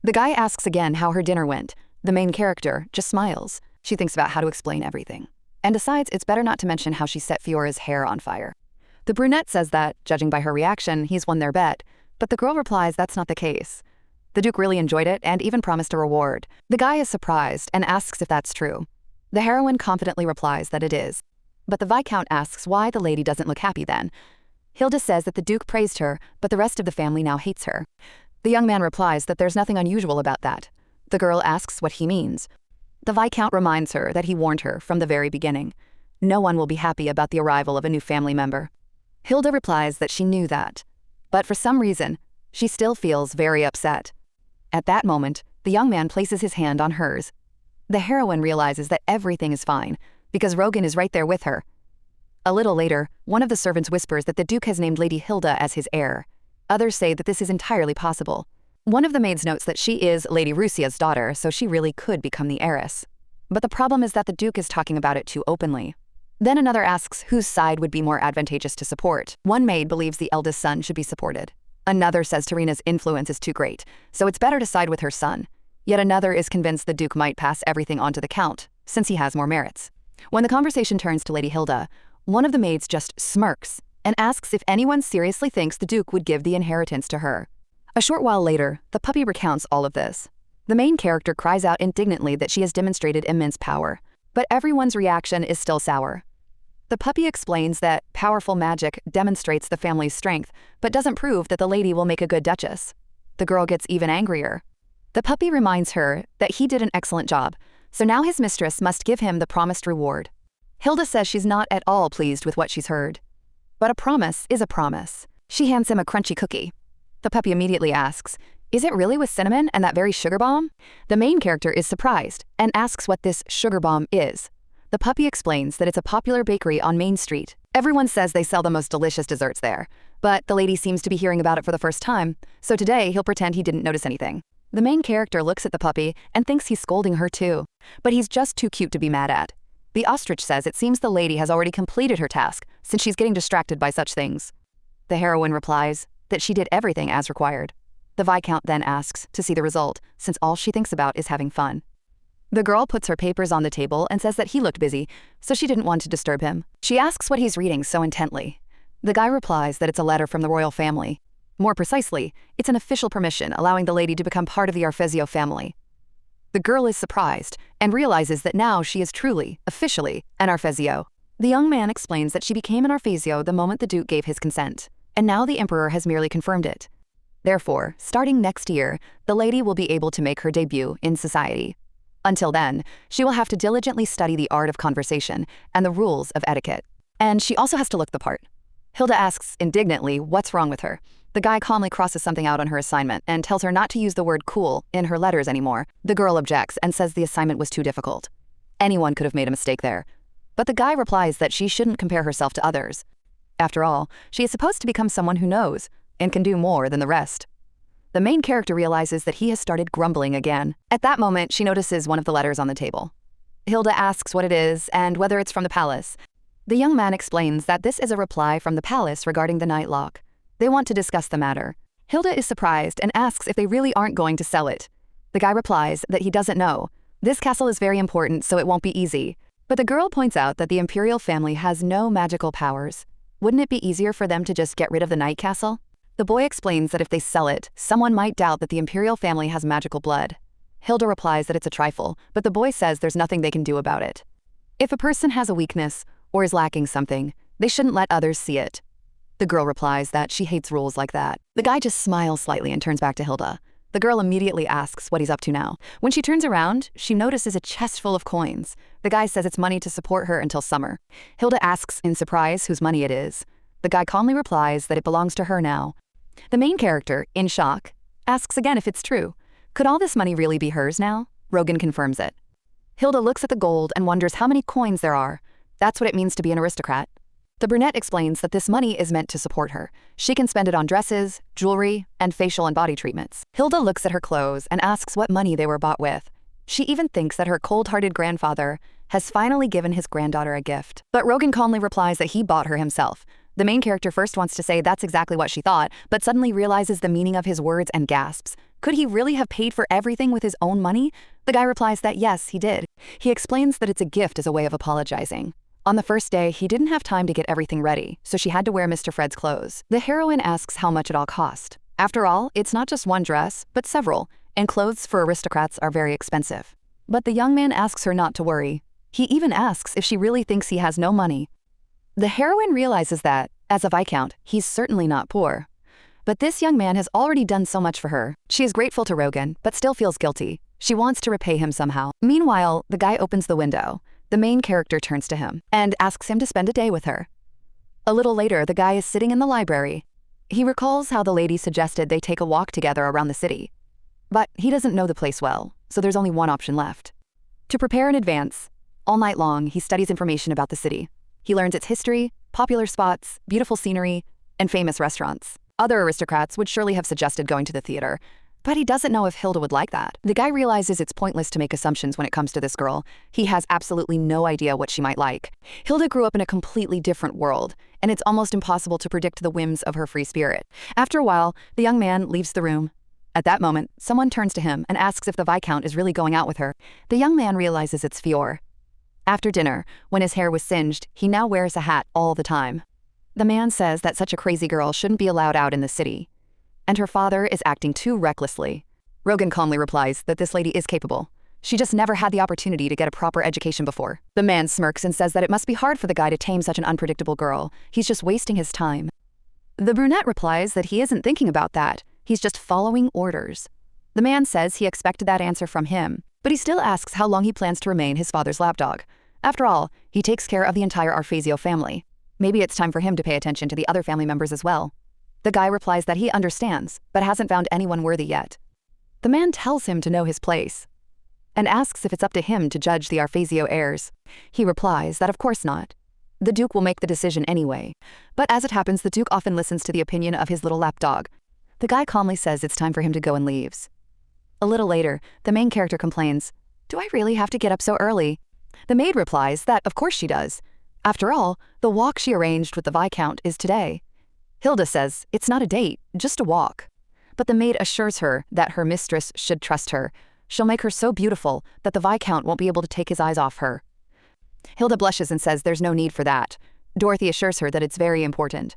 The guy asks again how her dinner went. The main character just smiles. She thinks about how to explain everything, and decides it's better not to mention how she set Heir's hair on fire. The brunette says that, judging by her reaction, he's won their bet, but the girl replies that's not the case. The Duke really enjoyed it and even promised a reward. The guy is surprised and asks if that's true. The heroine confidently replies that it is. But the Viscount asks why the lady doesn't look happy then. Hilda says that the Duke praised her, but the rest of the family now hates her. The young man replies that there's nothing unusual about that. The girl asks what he means. The Viscount reminds her that he warned her from the very beginning. No one will be happy about the arrival of a new family member. Hilda replies that she knew that, but for some reason, she still feels very upset. At that moment, the young man places his hand on hers. The heroine realizes that everything is fine, because Rogan is right there with her. A little later, one of the servants whispers that the Duke has named Lady Hilda as his heir. Others say that this is entirely possible. One of the maids notes that she is Lady Rusia's daughter, so she really could become the heiress. But the problem is that the Duke is talking about it too openly. Then another asks whose side would be more advantageous to support. One maid believes the eldest son should be supported. Another says Tarina's influence is too great, so it's better to side with her son. Yet another is convinced the Duke might pass everything on to the Count, since he has more merits. When the conversation turns to Lady Hilda, one of the maids just smirks and asks if anyone seriously thinks the Duke would give the inheritance to her. A short while later, the puppy recounts all of this. The main character cries out indignantly that she has demonstrated immense power, but everyone's reaction is still sour. The puppy explains that powerful magic demonstrates the family's strength, but doesn't prove that the lady will make a good duchess. The girl gets even angrier. The puppy reminds her that he did an excellent job, so now his mistress must give him the promised reward. Hilda says she's not at all pleased with what she's heard. But a promise is a promise. She hands him a crunchy cookie. The puppy immediately asks, "Is it really with cinnamon and that very sugar bomb?" The main character is surprised and asks what this sugar bomb is. The puppy explains that it's a popular bakery on Main Street. Everyone says they sell the most delicious desserts there, but the lady seems to be hearing about it for the first time, so today he'll pretend he didn't notice anything. The main character looks at the puppy and thinks he's scolding her too, but he's just too cute to be mad at. The ostrich says it seems the lady has already completed her task since she's getting distracted by such things. The heroine replies that she did everything as required. The Viscount then asks to see the result, since all she thinks about is having fun. The girl puts her papers on the table and says that he looked busy, so she didn't want to disturb him. She asks what he's reading so intently. The guy replies that it's a letter from the royal family. More precisely, it's an official permission allowing the lady to become part of the Arfesio family. The girl is surprised and realizes that now she is truly, officially, an Arfesio. The young man explains that she became an Arfesio the moment the Duke gave his consent, and now the Emperor has merely confirmed it. Therefore, starting next year, the lady will be able to make her debut in society. Until then, she will have to diligently study the art of conversation and the rules of etiquette. And she also has to look the part. Hilda asks indignantly what's wrong with her. The guy calmly crosses something out on her assignment and tells her not to use the word cool in her letters anymore. The girl objects and says the assignment was too difficult. Anyone could have made a mistake there. But the guy replies that she shouldn't compare herself to others. After all, she is supposed to become someone who knows and can do more than the rest. The main character realizes that he has started grumbling again. At that moment, she notices one of the letters on the table. Hilda asks what it is and whether it's from the palace. The young man explains that this is a reply from the palace regarding the night lock. They want to discuss the matter. Hilda is surprised and asks if they really aren't going to sell it. The guy replies that he doesn't know. This castle is very important, so it won't be easy. But the girl points out that the imperial family has no magical powers. Wouldn't it be easier for them to just get rid of the night castle? The boy explains that if they sell it, someone might doubt that the imperial family has magical blood. Hilda replies that it's a trifle, but the boy says there's nothing they can do about it. If a person has a weakness or is lacking something, they shouldn't let others see it. The girl replies that she hates rules like that. The guy just smiles slightly and turns back to Hilda. The girl immediately asks what he's up to now. When she turns around, she notices a chest full of coins. The guy says it's money to support her until summer. Hilda asks in surprise whose money it is. The guy calmly replies that it belongs to her now. The main character, in shock, asks again if it's true. Could all this money really be hers now? Rogan confirms it. Hilda looks at the gold and wonders how many coins there are. That's what it means to be an aristocrat. The brunette explains that this money is meant to support her. She can spend it on dresses, jewelry, and facial and body treatments. Hilda looks at her clothes and asks what money they were bought with. She even thinks that her cold-hearted grandfather has finally given his granddaughter a gift. But Rogan calmly replies that he bought her himself. The main character first wants to say that's exactly what she thought, but suddenly realizes the meaning of his words and gasps. Could he really have paid for everything with his own money? The guy replies that yes, he did. He explains that it's a gift as a way of apologizing. On the first day, he didn't have time to get everything ready, so she had to wear Mr. Fred's clothes. The heroine asks how much it all cost. After all, it's not just one dress, but several, and clothes for aristocrats are very expensive. But the young man asks her not to worry. He even asks if she really thinks he has no money. The heroine realizes that, as a viscount, he's certainly not poor. But this young man has already done so much for her. She is grateful to Rogan, but still feels guilty. She wants to repay him somehow. Meanwhile, the guy opens the window. The main character turns to him and asks him to spend a day with her. A little later, the guy is sitting in the library. He recalls how the lady suggested they take a walk together around the city. But he doesn't know the place well, so there's only one option left. To prepare in advance, all night long, he studies information about the city. He learns its history, popular spots, beautiful scenery, and famous restaurants. Other aristocrats would surely have suggested going to the theater, but he doesn't know if Hilda would like that. The guy realizes it's pointless to make assumptions when it comes to this girl. He has absolutely no idea what she might like. Hilda grew up in a completely different world, and it's almost impossible to predict the whims of her free spirit. After a while, the young man leaves the room. At that moment, someone turns to him and asks if the Viscount is really going out with her. The young man realizes it's Fior. After dinner, when his hair was singed, he now wears a hat all the time. The man says that such a crazy girl shouldn't be allowed out in the city, and her father is acting too recklessly. Rogan calmly replies that this lady is capable. She just never had the opportunity to get a proper education before. The man smirks and says that it must be hard for the guy to tame such an unpredictable girl. He's just wasting his time. The brunette replies that he isn't thinking about that. He's just following orders. The man says he expected that answer from him, but he still asks how long he plans to remain his father's lapdog. After all, he takes care of the entire Arphasio family. Maybe it's time for him to pay attention to the other family members as well. The guy replies that he understands, but hasn't found anyone worthy yet. The man tells him to know his place, and asks if it's up to him to judge the Arphasio heirs. He replies that of course not. The Duke will make the decision anyway. But as it happens, the Duke often listens to the opinion of his little lapdog. The guy calmly says it's time for him to go and leaves. A little later, the main character complains, "Do I really have to get up so early?" The maid replies that of course she does. After all, the walk she arranged with the Viscount is today. Hilda says it's not a date, just a walk. But the maid assures her that her mistress should trust her. She'll make her so beautiful that the Viscount won't be able to take his eyes off her. Hilda blushes and says there's no need for that. Dorothy assures her that it's very important.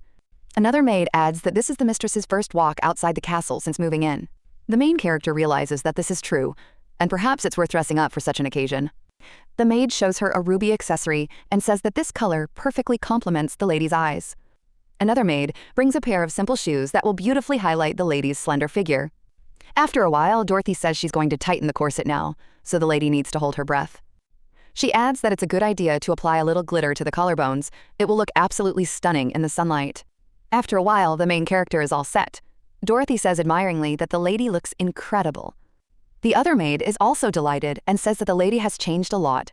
Another maid adds that this is the mistress's first walk outside the castle since moving in. The main character realizes that this is true, and perhaps it's worth dressing up for such an occasion. The maid shows her a ruby accessory and says that this color perfectly complements the lady's eyes. Another maid brings a pair of simple shoes that will beautifully highlight the lady's slender figure. After a while, Dorothy says she's going to tighten the corset now, so the lady needs to hold her breath. She adds that it's a good idea to apply a little glitter to the collarbones. It will look absolutely stunning in the sunlight. After a while, the main character is all set. Dorothy says admiringly that the lady looks incredible. The other maid is also delighted and says that the lady has changed a lot.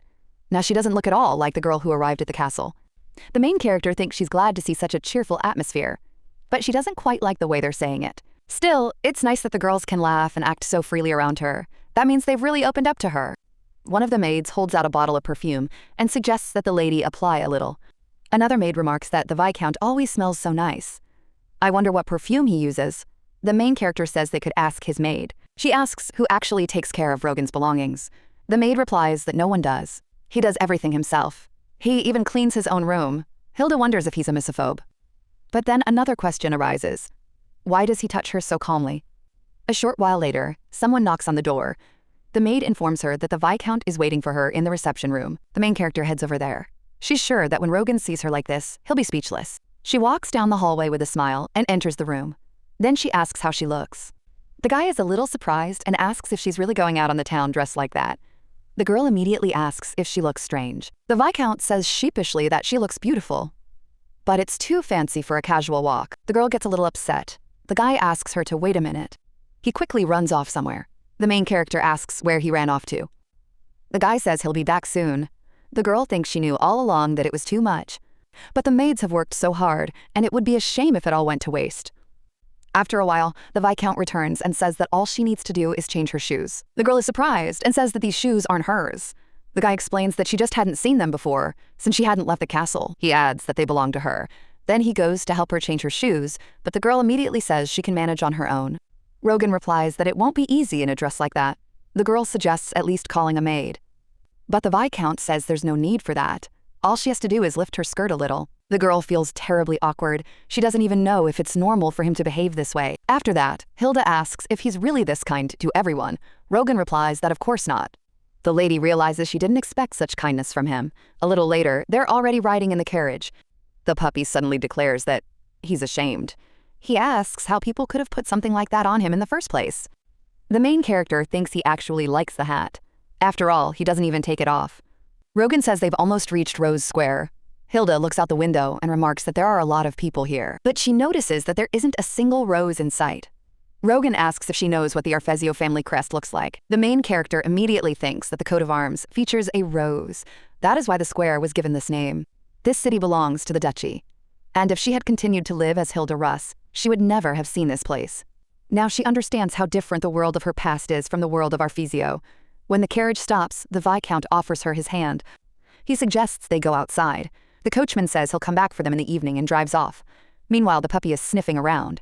Now she doesn't look at all like the girl who arrived at the castle. The main character thinks she's glad to see such a cheerful atmosphere, but she doesn't quite like the way they're saying it. Still, it's nice that the girls can laugh and act so freely around her. That means they've really opened up to her. One of the maids holds out a bottle of perfume and suggests that the lady apply a little. Another maid remarks that the Viscount always smells so nice. I wonder what perfume he uses. The main character says they could ask his maid. She asks who actually takes care of Rogan's belongings. The maid replies that no one does. He does everything himself. He even cleans his own room. Hilda wonders if he's a misophobe. But then another question arises. Why does he touch her so calmly? A short while later, someone knocks on the door. The maid informs her that the Viscount is waiting for her in the reception room. The main character heads over there. She's sure that when Rogan sees her like this, he'll be speechless. She walks down the hallway with a smile and enters the room. Then she asks how she looks. The guy is a little surprised and asks if she's really going out on the town dressed like that. The girl immediately asks if she looks strange. The Viscount says sheepishly that she looks beautiful, but it's too fancy for a casual walk. The girl gets a little upset. The guy asks her to wait a minute. He quickly runs off somewhere. The main character asks where he ran off to. The guy says he'll be back soon. The girl thinks she knew all along that it was too much. But the maids have worked so hard, and it would be a shame if it all went to waste. After a while, the Viscount returns and says that all she needs to do is change her shoes. The girl is surprised and says that these shoes aren't hers. The guy explains that she just hadn't seen them before, since she hadn't left the castle. He adds that they belong to her. Then he goes to help her change her shoes, but the girl immediately says she can manage on her own. Rogan replies that it won't be easy in a dress like that. The girl suggests at least calling a maid. But the Viscount says there's no need for that. All she has to do is lift her skirt a little. The girl feels terribly awkward. She doesn't even know if it's normal for him to behave this way. After that, Hilda asks if he's really this kind to everyone. Rogan replies that of course not. The lady realizes she didn't expect such kindness from him. A little later, they're already riding in the carriage. The puppy suddenly declares that he's ashamed. He asks how people could have put something like that on him in the first place. The main character thinks he actually likes the hat. After all, he doesn't even take it off. Rogan says they've almost reached Rose Square. Hilda looks out the window and remarks that there are a lot of people here, but she notices that there isn't a single rose in sight. Rogan asks if she knows what the Arphasio family crest looks like. The main character immediately thinks that the coat of arms features a rose. That is why the square was given this name. This city belongs to the duchy. And if she had continued to live as Hilda Russ, she would never have seen this place. Now she understands how different the world of her past is from the world of Arphasio. When the carriage stops, the Viscount offers her his hand. He suggests they go outside. The coachman says he'll come back for them in the evening and drives off. Meanwhile, the puppy is sniffing around.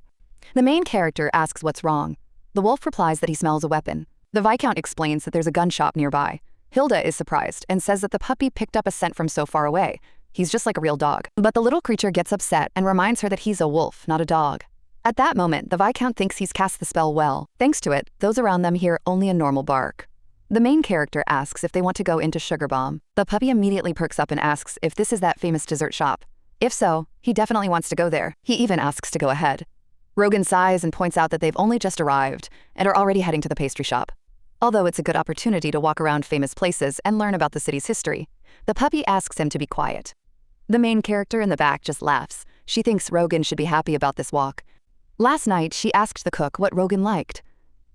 The main character asks what's wrong. The wolf replies that he smells a weapon. The Viscount explains that there's a gun shop nearby. Hilda is surprised and says that the puppy picked up a scent from so far away. He's just like a real dog. But the little creature gets upset and reminds her that he's a wolf, not a dog. At that moment, the Viscount thinks he's cast the spell well. Thanks to it, those around them hear only a normal bark. The main character asks if they want to go into Sugar Bomb. The puppy immediately perks up and asks if this is that famous dessert shop. If so, he definitely wants to go there. He even asks to go ahead. Rogan sighs and points out that they've only just arrived and are already heading to the pastry shop. Although it's a good opportunity to walk around famous places and learn about the city's history, the puppy asks him to be quiet. The main character in the back just laughs. She thinks Rogan should be happy about this walk. Last night, she asked the cook what Rogan liked.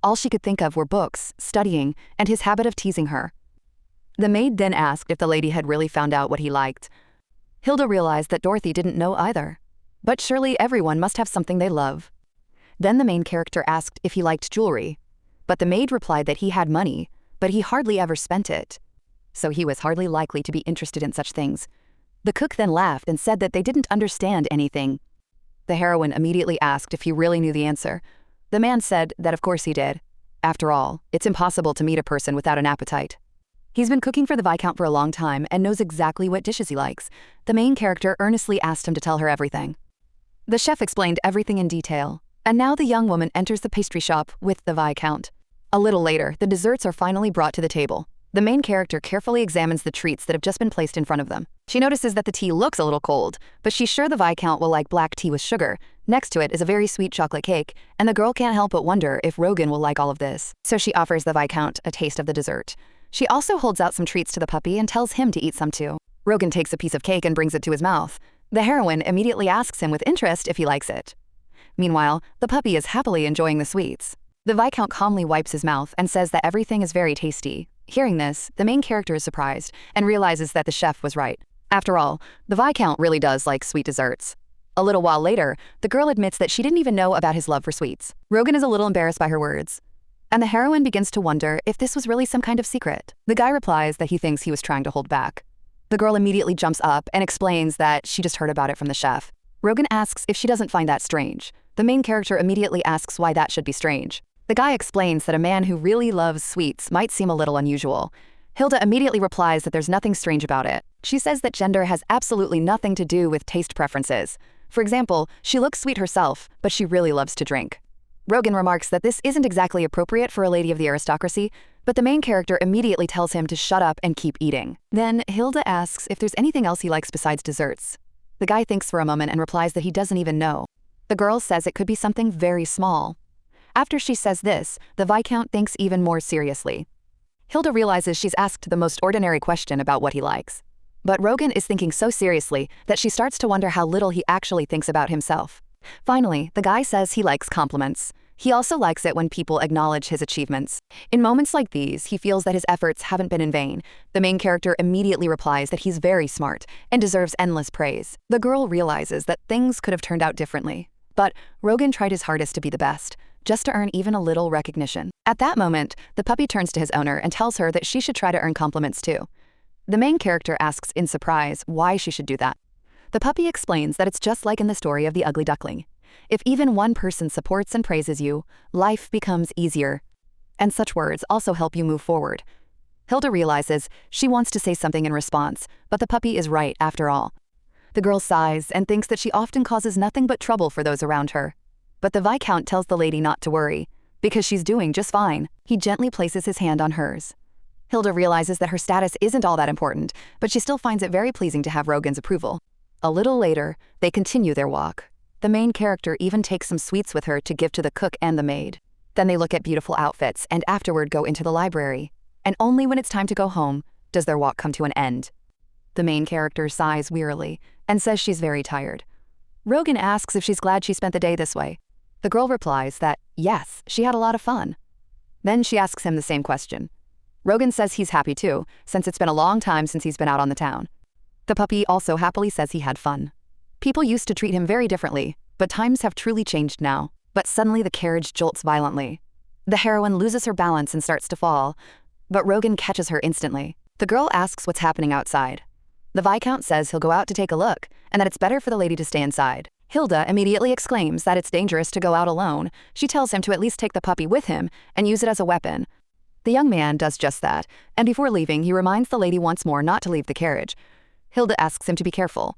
All she could think of were books, studying, and his habit of teasing her. The maid then asked if the lady had really found out what he liked. Hilda realized that Dorothy didn't know either. But surely everyone must have something they love. Then the main character asked if he liked jewelry. But the maid replied that he had money, but he hardly ever spent it. So he was hardly likely to be interested in such things. The cook then laughed and said that they didn't understand anything. The heroine immediately asked if he really knew the answer. The man said that of course he did. After all, it's impossible to meet a person without an appetite. He's been cooking for the Viscount for a long time and knows exactly what dishes he likes. The main character earnestly asked him to tell her everything. The chef explained everything in detail, and now the young woman enters the pastry shop with the Viscount. A little later, the desserts are finally brought to the table. The main character carefully examines the treats that have just been placed in front of them. She notices that the tea looks a little cold, but she's sure the Viscount will like black tea with sugar. Next to it is a very sweet chocolate cake, and the girl can't help but wonder if Rogan will like all of this. So she offers the Viscount a taste of the dessert. She also holds out some treats to the puppy and tells him to eat some too. Rogan takes a piece of cake and brings it to his mouth. The heroine immediately asks him with interest if he likes it. Meanwhile, the puppy is happily enjoying the sweets. The Viscount calmly wipes his mouth and says that everything is very tasty. Hearing this, the main character is surprised and realizes that the chef was right. After all, the Viscount really does like sweet desserts. A little while later, the girl admits that she didn't even know about his love for sweets. Rogan is a little embarrassed by her words, and the heroine begins to wonder if this was really some kind of secret. The guy replies that he thinks he was trying to hold back. The girl immediately jumps up and explains that she just heard about it from the chef. Rogan asks if she doesn't find that strange. The main character immediately asks why that should be strange. The guy explains that a man who really loves sweets might seem a little unusual. Hilda immediately replies that there's nothing strange about it. She says that gender has absolutely nothing to do with taste preferences. For example, she looks sweet herself, but she really loves to drink. Rogan remarks that this isn't exactly appropriate for a lady of the aristocracy, but the main character immediately tells him to shut up and keep eating. Then Hilda asks if there's anything else he likes besides desserts. The guy thinks for a moment and replies that he doesn't even know. The girl says it could be something very small. After she says this, the Viscount thinks even more seriously. Hilda realizes she's asked the most ordinary question about what he likes. But Rogan is thinking so seriously that she starts to wonder how little he actually thinks about himself. Finally, the guy says he likes compliments. He also likes it when people acknowledge his achievements. In moments like these, he feels that his efforts haven't been in vain. The main character immediately replies that he's very smart and deserves endless praise. The girl realizes that things could have turned out differently. But Rogan tried his hardest to be the best, just to earn even a little recognition. At that moment, the puppy turns to his owner and tells her that she should try to earn compliments too. The main character asks in surprise why she should do that. The puppy explains that it's just like in the story of the ugly duckling. If even one person supports and praises you, life becomes easier. And such words also help you move forward. Hilda realizes she wants to say something in response, but the puppy is right after all. The girl sighs and thinks that she often causes nothing but trouble for those around her. But the Viscount tells the lady not to worry, because she's doing just fine. He gently places his hand on hers. Hilda realizes that her status isn't all that important, but she still finds it very pleasing to have Rogan's approval. A little later, they continue their walk. The main character even takes some sweets with her to give to the cook and the maid. Then they look at beautiful outfits and afterward go into the library. And only when it's time to go home does their walk come to an end. The main character sighs wearily and says she's very tired. Rogan asks if she's glad she spent the day this way. The girl replies that, yes, she had a lot of fun. Then she asks him the same question. Rogan says he's happy too, since it's been a long time since he's been out on the town. The puppy also happily says he had fun. People used to treat him very differently, but times have truly changed now. But suddenly the carriage jolts violently. The heroine loses her balance and starts to fall, but Rogan catches her instantly. The girl asks what's happening outside. The Viscount says he'll go out to take a look, and that it's better for the lady to stay inside. Hilda immediately exclaims that it's dangerous to go out alone. She tells him to at least take the puppy with him and use it as a weapon. The young man does just that, and before leaving, he reminds the lady once more not to leave the carriage. Hilda asks him to be careful.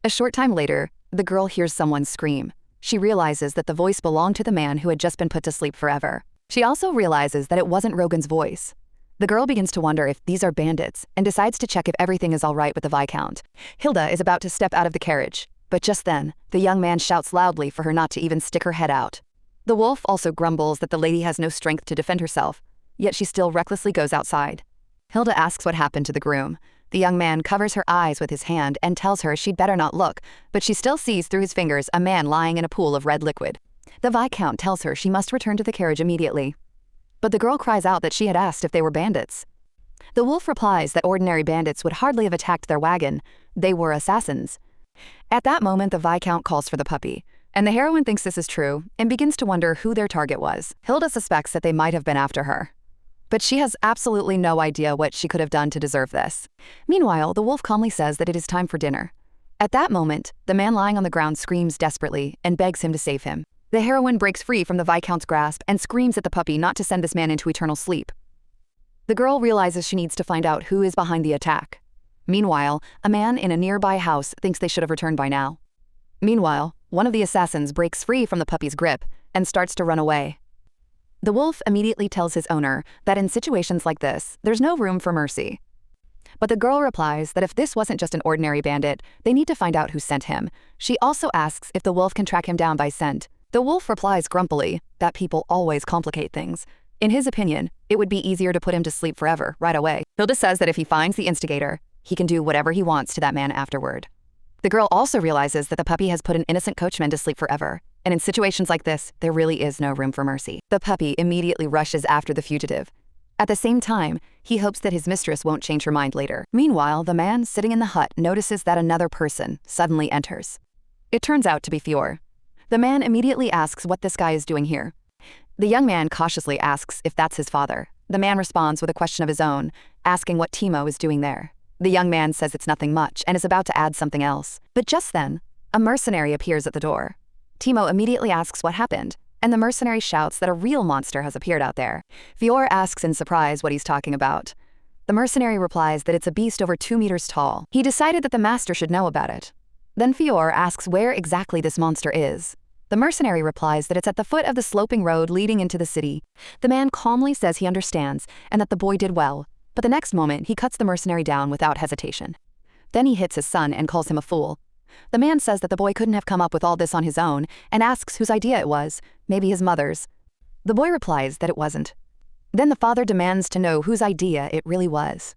A short time later, the girl hears someone scream. She realizes that the voice belonged to the man who had just been put to sleep forever. She also realizes that it wasn't Rogan's voice. The girl begins to wonder if these are bandits and decides to check if everything is all right with the Viscount. Hilda is about to step out of the carriage, but just then, the young man shouts loudly for her not to even stick her head out. The wolf also grumbles that the lady has no strength to defend herself, yet she still recklessly goes outside. Hilda asks what happened to the groom. The young man covers her eyes with his hand and tells her she'd better not look, but she still sees through his fingers a man lying in a pool of red liquid. The Viscount tells her she must return to the carriage immediately. But the girl cries out that she had asked if they were bandits. The wolf replies that ordinary bandits would hardly have attacked their wagon. They were assassins. At that moment, the Viscount calls for the puppy, and the heroine thinks this is true and begins to wonder who their target was. Hilda suspects that they might have been after her, but she has absolutely no idea what she could have done to deserve this. Meanwhile, the wolf calmly says that it is time for dinner. At that moment, the man lying on the ground screams desperately and begs him to save him. The heroine breaks free from the Viscount's grasp and screams at the puppy not to send this man into eternal sleep. The girl realizes she needs to find out who is behind the attack. Meanwhile, a man in a nearby house thinks they should have returned by now. Meanwhile, one of the assassins breaks free from the puppy's grip and starts to run away. The wolf immediately tells his owner that in situations like this, there's no room for mercy. But the girl replies that if this wasn't just an ordinary bandit, they need to find out who sent him. She also asks if the wolf can track him down by scent. The wolf replies grumpily that people always complicate things. In his opinion, it would be easier to put him to sleep forever, right away. Hilda says that if he finds the instigator, he can do whatever he wants to that man afterward. The girl also realizes that the puppy has put an innocent coachman to sleep forever, and in situations like this, there really is no room for mercy. The puppy immediately rushes after the fugitive. At the same time, he hopes that his mistress won't change her mind later. Meanwhile, the man sitting in the hut notices that another person suddenly enters. It turns out to be Heir. The man immediately asks what this guy is doing here. The young man cautiously asks if that's his father. The man responds with a question of his own, asking what Timo is doing there. The young man says it's nothing much and is about to add something else. But just then, a mercenary appears at the door. Timo immediately asks what happened, and the mercenary shouts that a real monster has appeared out there. Heir asks in surprise what he's talking about. The mercenary replies that it's a beast over 2 meters tall. He decided that the master should know about it. Then Heir asks where exactly this monster is. The mercenary replies that it's at the foot of the sloping road leading into the city. The man calmly says he understands and that the boy did well, but the next moment he cuts the mercenary down without hesitation. Then he hits his son and calls him a fool. The man says that the boy couldn't have come up with all this on his own and asks whose idea it was, maybe his mother's. The boy replies that it wasn't. Then the father demands to know whose idea it really was.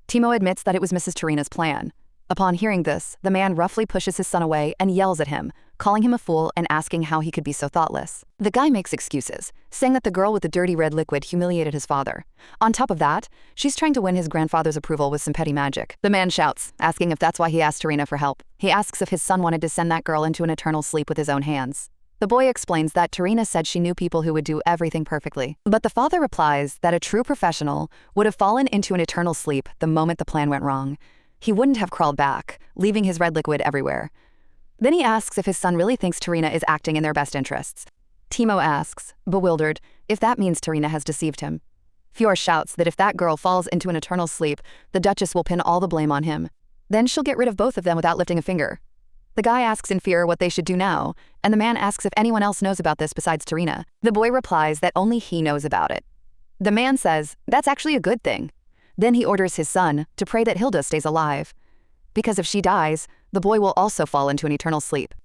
Timo admits that it was Mrs. Tarina's plan. Upon hearing this, the man roughly pushes his son away and yells at him, calling him a fool and asking how he could be so thoughtless. The guy makes excuses, saying that the girl with the dirty red liquid humiliated his father. On top of that, she's trying to win his grandfather's approval with some petty magic. The man shouts, asking if that's why he asked Tarina for help. He asks if his son wanted to send that girl into an eternal sleep with his own hands. The boy explains that Tarina said she knew people who would do everything perfectly. But the father replies that a true professional would have fallen into an eternal sleep the moment the plan went wrong. He wouldn't have crawled back, leaving his red liquid everywhere. Then he asks if his son really thinks Tarina is acting in their best interests. Timo asks, bewildered, if that means Tarina has deceived him. Heir shouts that if that girl falls into an eternal sleep, the Duchess will pin all the blame on him. Then she'll get rid of both of them without lifting a finger. The guy asks in fear what they should do now, and the man asks if anyone else knows about this besides Tarina. The boy replies that only he knows about it. The man says, that's actually a good thing. Then he orders his son to pray that Hilda stays alive. Because if she dies, the boy will also fall into an eternal sleep.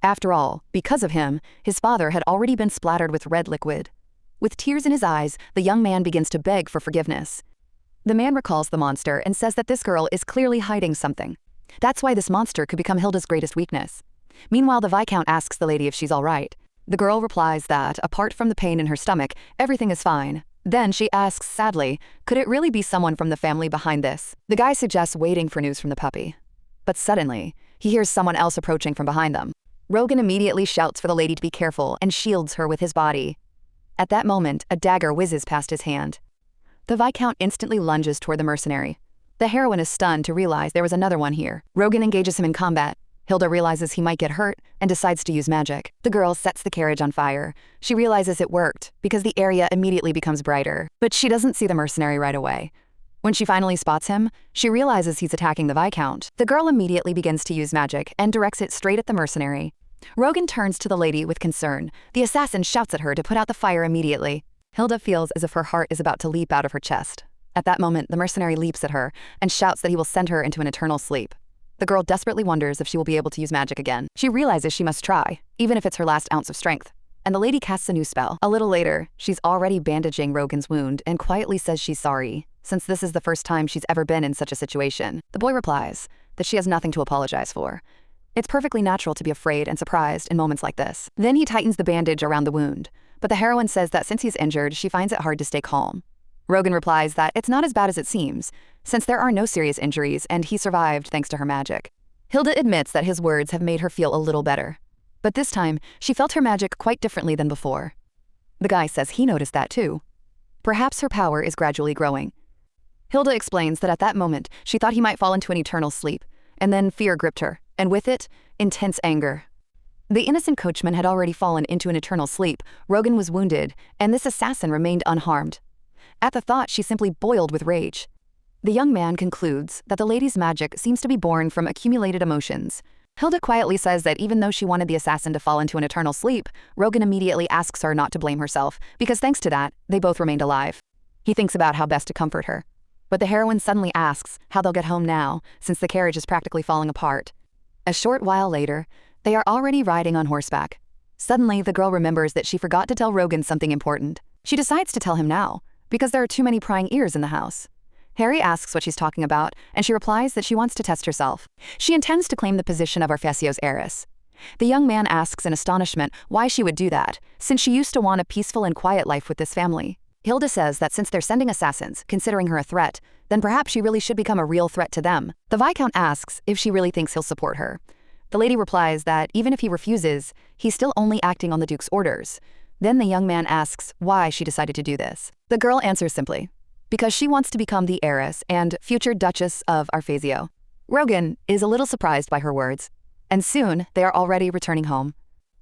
After all, because of him, his father had already been splattered with red liquid. With tears in his eyes, the young man begins to beg for forgiveness. The man recalls the monster and says that this girl is clearly hiding something. That's why this monster could become Hilda's greatest weakness. Meanwhile, the Viscount asks the lady if she's all right. The girl replies that, apart from the pain in her stomach, everything is fine. Then she asks sadly, could it really be someone from the family behind this? The guy suggests waiting for news from the puppy. But suddenly, he hears someone else approaching from behind them. Rogan immediately shouts for the lady to be careful and shields her with his body. At that moment, a dagger whizzes past his hand. The Viscount instantly lunges toward the mercenary. The heroine is stunned to realize there was another one here. Rogan engages him in combat. Hilda realizes he might get hurt and decides to use magic. The girl sets the carriage on fire. She realizes it worked because the area immediately becomes brighter, but she doesn't see the mercenary right away. When she finally spots him, she realizes he's attacking the Viscount. The girl immediately begins to use magic and directs it straight at the mercenary. Rogan turns to the lady with concern. The assassin shouts at her to put out the fire immediately. Hilda feels as if her heart is about to leap out of her chest. At that moment, the mercenary leaps at her and shouts that he will send her into an eternal sleep. The girl desperately wonders if she will be able to use magic again. She realizes she must try, even if it's her last ounce of strength. And the lady casts a new spell. A little later, she's already bandaging Rogan's wound and quietly says she's sorry, since this is the first time she's ever been in such a situation. The boy replies that she has nothing to apologize for. It's perfectly natural to be afraid and surprised in moments like this. Then he tightens the bandage around the wound, but the heroine says that since he's injured, she finds it hard to stay calm. Rogan replies that it's not as bad as it seems, since there are no serious injuries and he survived thanks to her magic. Hilda admits that his words have made her feel a little better, but this time she felt her magic quite differently than before. The guy says he noticed that too. Perhaps her power is gradually growing. Hilda explains that at that moment she thought he might fall into an eternal sleep, and then fear gripped her, and with it, intense anger. The innocent coachman had already fallen into an eternal sleep, Rogan was wounded, and this assassin remained unharmed. At the thought, she simply boiled with rage. The young man concludes that the lady's magic seems to be born from accumulated emotions. Hilda quietly says that even though she wanted the assassin to fall into an eternal sleep, Rogan immediately asks her not to blame herself, because thanks to that, they both remained alive. He thinks about how best to comfort her. But the heroine suddenly asks how they'll get home now, since the carriage is practically falling apart. A short while later, they are already riding on horseback. Suddenly, the girl remembers that she forgot to tell Rogan something important. She decides to tell him now, because there are too many prying ears in the house. Harry asks what she's talking about, and she replies that she wants to test herself. She intends to claim the position of Arfesio's heiress. The young man asks in astonishment why she would do that, since she used to want a peaceful and quiet life with this family. Hilda says that since they're sending assassins, considering her a threat, then perhaps she really should become a real threat to them. The Viscount asks if she really thinks he'll support her. The lady replies that even if he refuses, he's still only acting on the Duke's orders. Then the young man asks why she decided to do this. The girl answers simply, because she wants to become the heiress and future Duchess of Arfesio. Rogan is a little surprised by her words, and soon they are already returning home.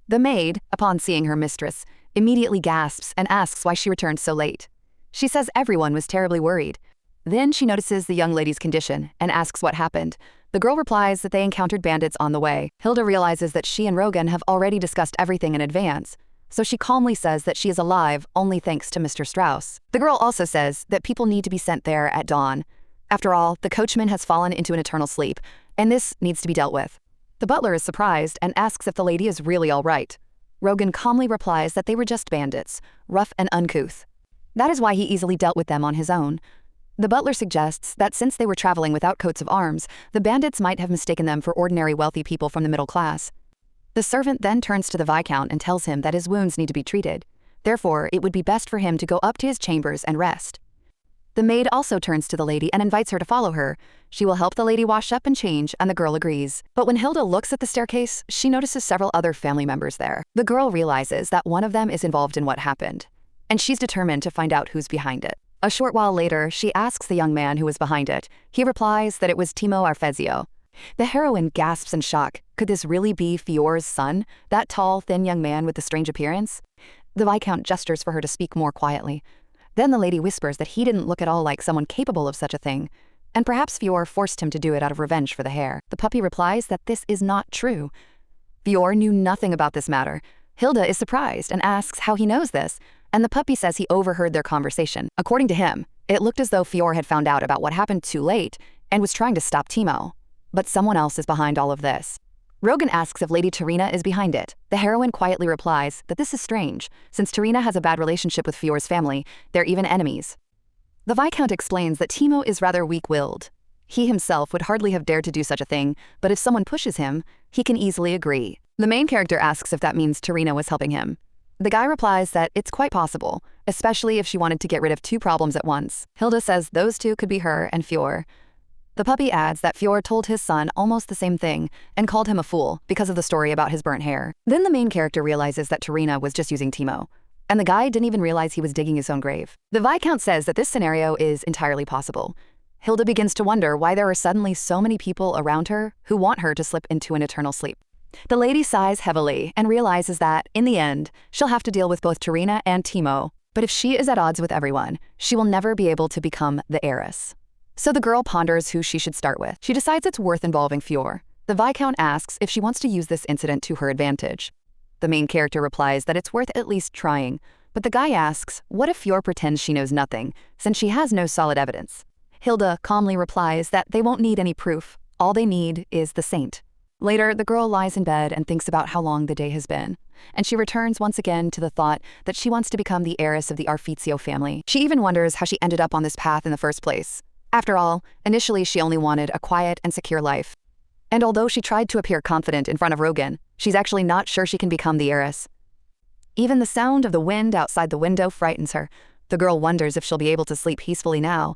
The maid, upon seeing her mistress, immediately gasps and asks why she returned so late. She says everyone was terribly worried. Then she notices the young lady's condition and asks what happened. The girl replies that they encountered bandits on the way. Hilda realizes that she and Rogan have already discussed everything in advance, so she calmly says that she is alive only thanks to Mr. Strauss. The girl also says that people need to be sent there at dawn. After all, the coachman has fallen into an eternal sleep, and this needs to be dealt with. The butler is surprised and asks if the lady is really all right. Rogan calmly replies that they were just bandits, rough and uncouth. That is why he easily dealt with them on his own. The butler suggests that since they were traveling without coats of arms, the bandits might have mistaken them for ordinary wealthy people from the middle class. The servant then turns to the Viscount and tells him that his wounds need to be treated. Therefore, it would be best for him to go up to his chambers and rest. The maid also turns to the lady and invites her to follow her. She will help the lady wash up and change, and the girl agrees. But when Hilda looks at the staircase, she notices several other family members there. The girl realizes that one of them is involved in what happened, and she's determined to find out who's behind it. A short while later, she asks the young man who was behind it. He replies that it was Timo Arfesio. The heroine gasps in shock. Could this really be Fior's son, that tall, thin young man with the strange appearance? The Viscount gestures for her to speak more quietly. Then the lady whispers that he didn't look at all like someone capable of such a thing, and perhaps Fior forced him to do it out of revenge for the Heir. The puppy replies that this is not true. Fior knew nothing about this matter. Hilda is surprised and asks how he knows this, and the puppy says he overheard their conversation. According to him, it looked as though Fior had found out about what happened too late and was trying to stop Timo. But someone else is behind all of this. Rogan asks if Lady Tarina is behind it. The heroine quietly replies that this is strange. Since Tarina has a bad relationship with Fior's family, they're even enemies. The Viscount explains that Timo is rather weak-willed. He himself would hardly have dared to do such a thing, but if someone pushes him, he can easily agree. The main character asks if that means Tarina was helping him. The guy replies that it's quite possible, especially if she wanted to get rid of two problems at once. Hilda says those two could be her and Fior. The puppy adds that Fior told his son almost the same thing and called him a fool because of the story about his burnt hair. Then the main character realizes that Tarina was just using Timo, and the guy didn't even realize he was digging his own grave. The Viscount says that this scenario is entirely possible. Hilda begins to wonder why there are suddenly so many people around her who want her to slip into an eternal sleep. The lady sighs heavily and realizes that, in the end, she'll have to deal with both Tarina and Timo. But if she is at odds with everyone, she will never be able to become the heiress. So the girl ponders who she should start with. She decides it's worth involving Fior. The Viscount asks if she wants to use this incident to her advantage. The main character replies that it's worth at least trying, but the guy asks, what if Fior pretends she knows nothing, since she has no solid evidence? Hilda calmly replies that they won't need any proof. All they need is the saint. Later, the girl lies in bed and thinks about how long the day has been, and she returns once again to the thought that she wants to become the heiress of the Arfizio family. She even wonders how she ended up on this path in the first place. After all, initially she only wanted a quiet and secure life. And although she tried to appear confident in front of Rogan, she's actually not sure she can become the heiress. Even the sound of the wind outside the window frightens her. The girl wonders if she'll be able to sleep peacefully now.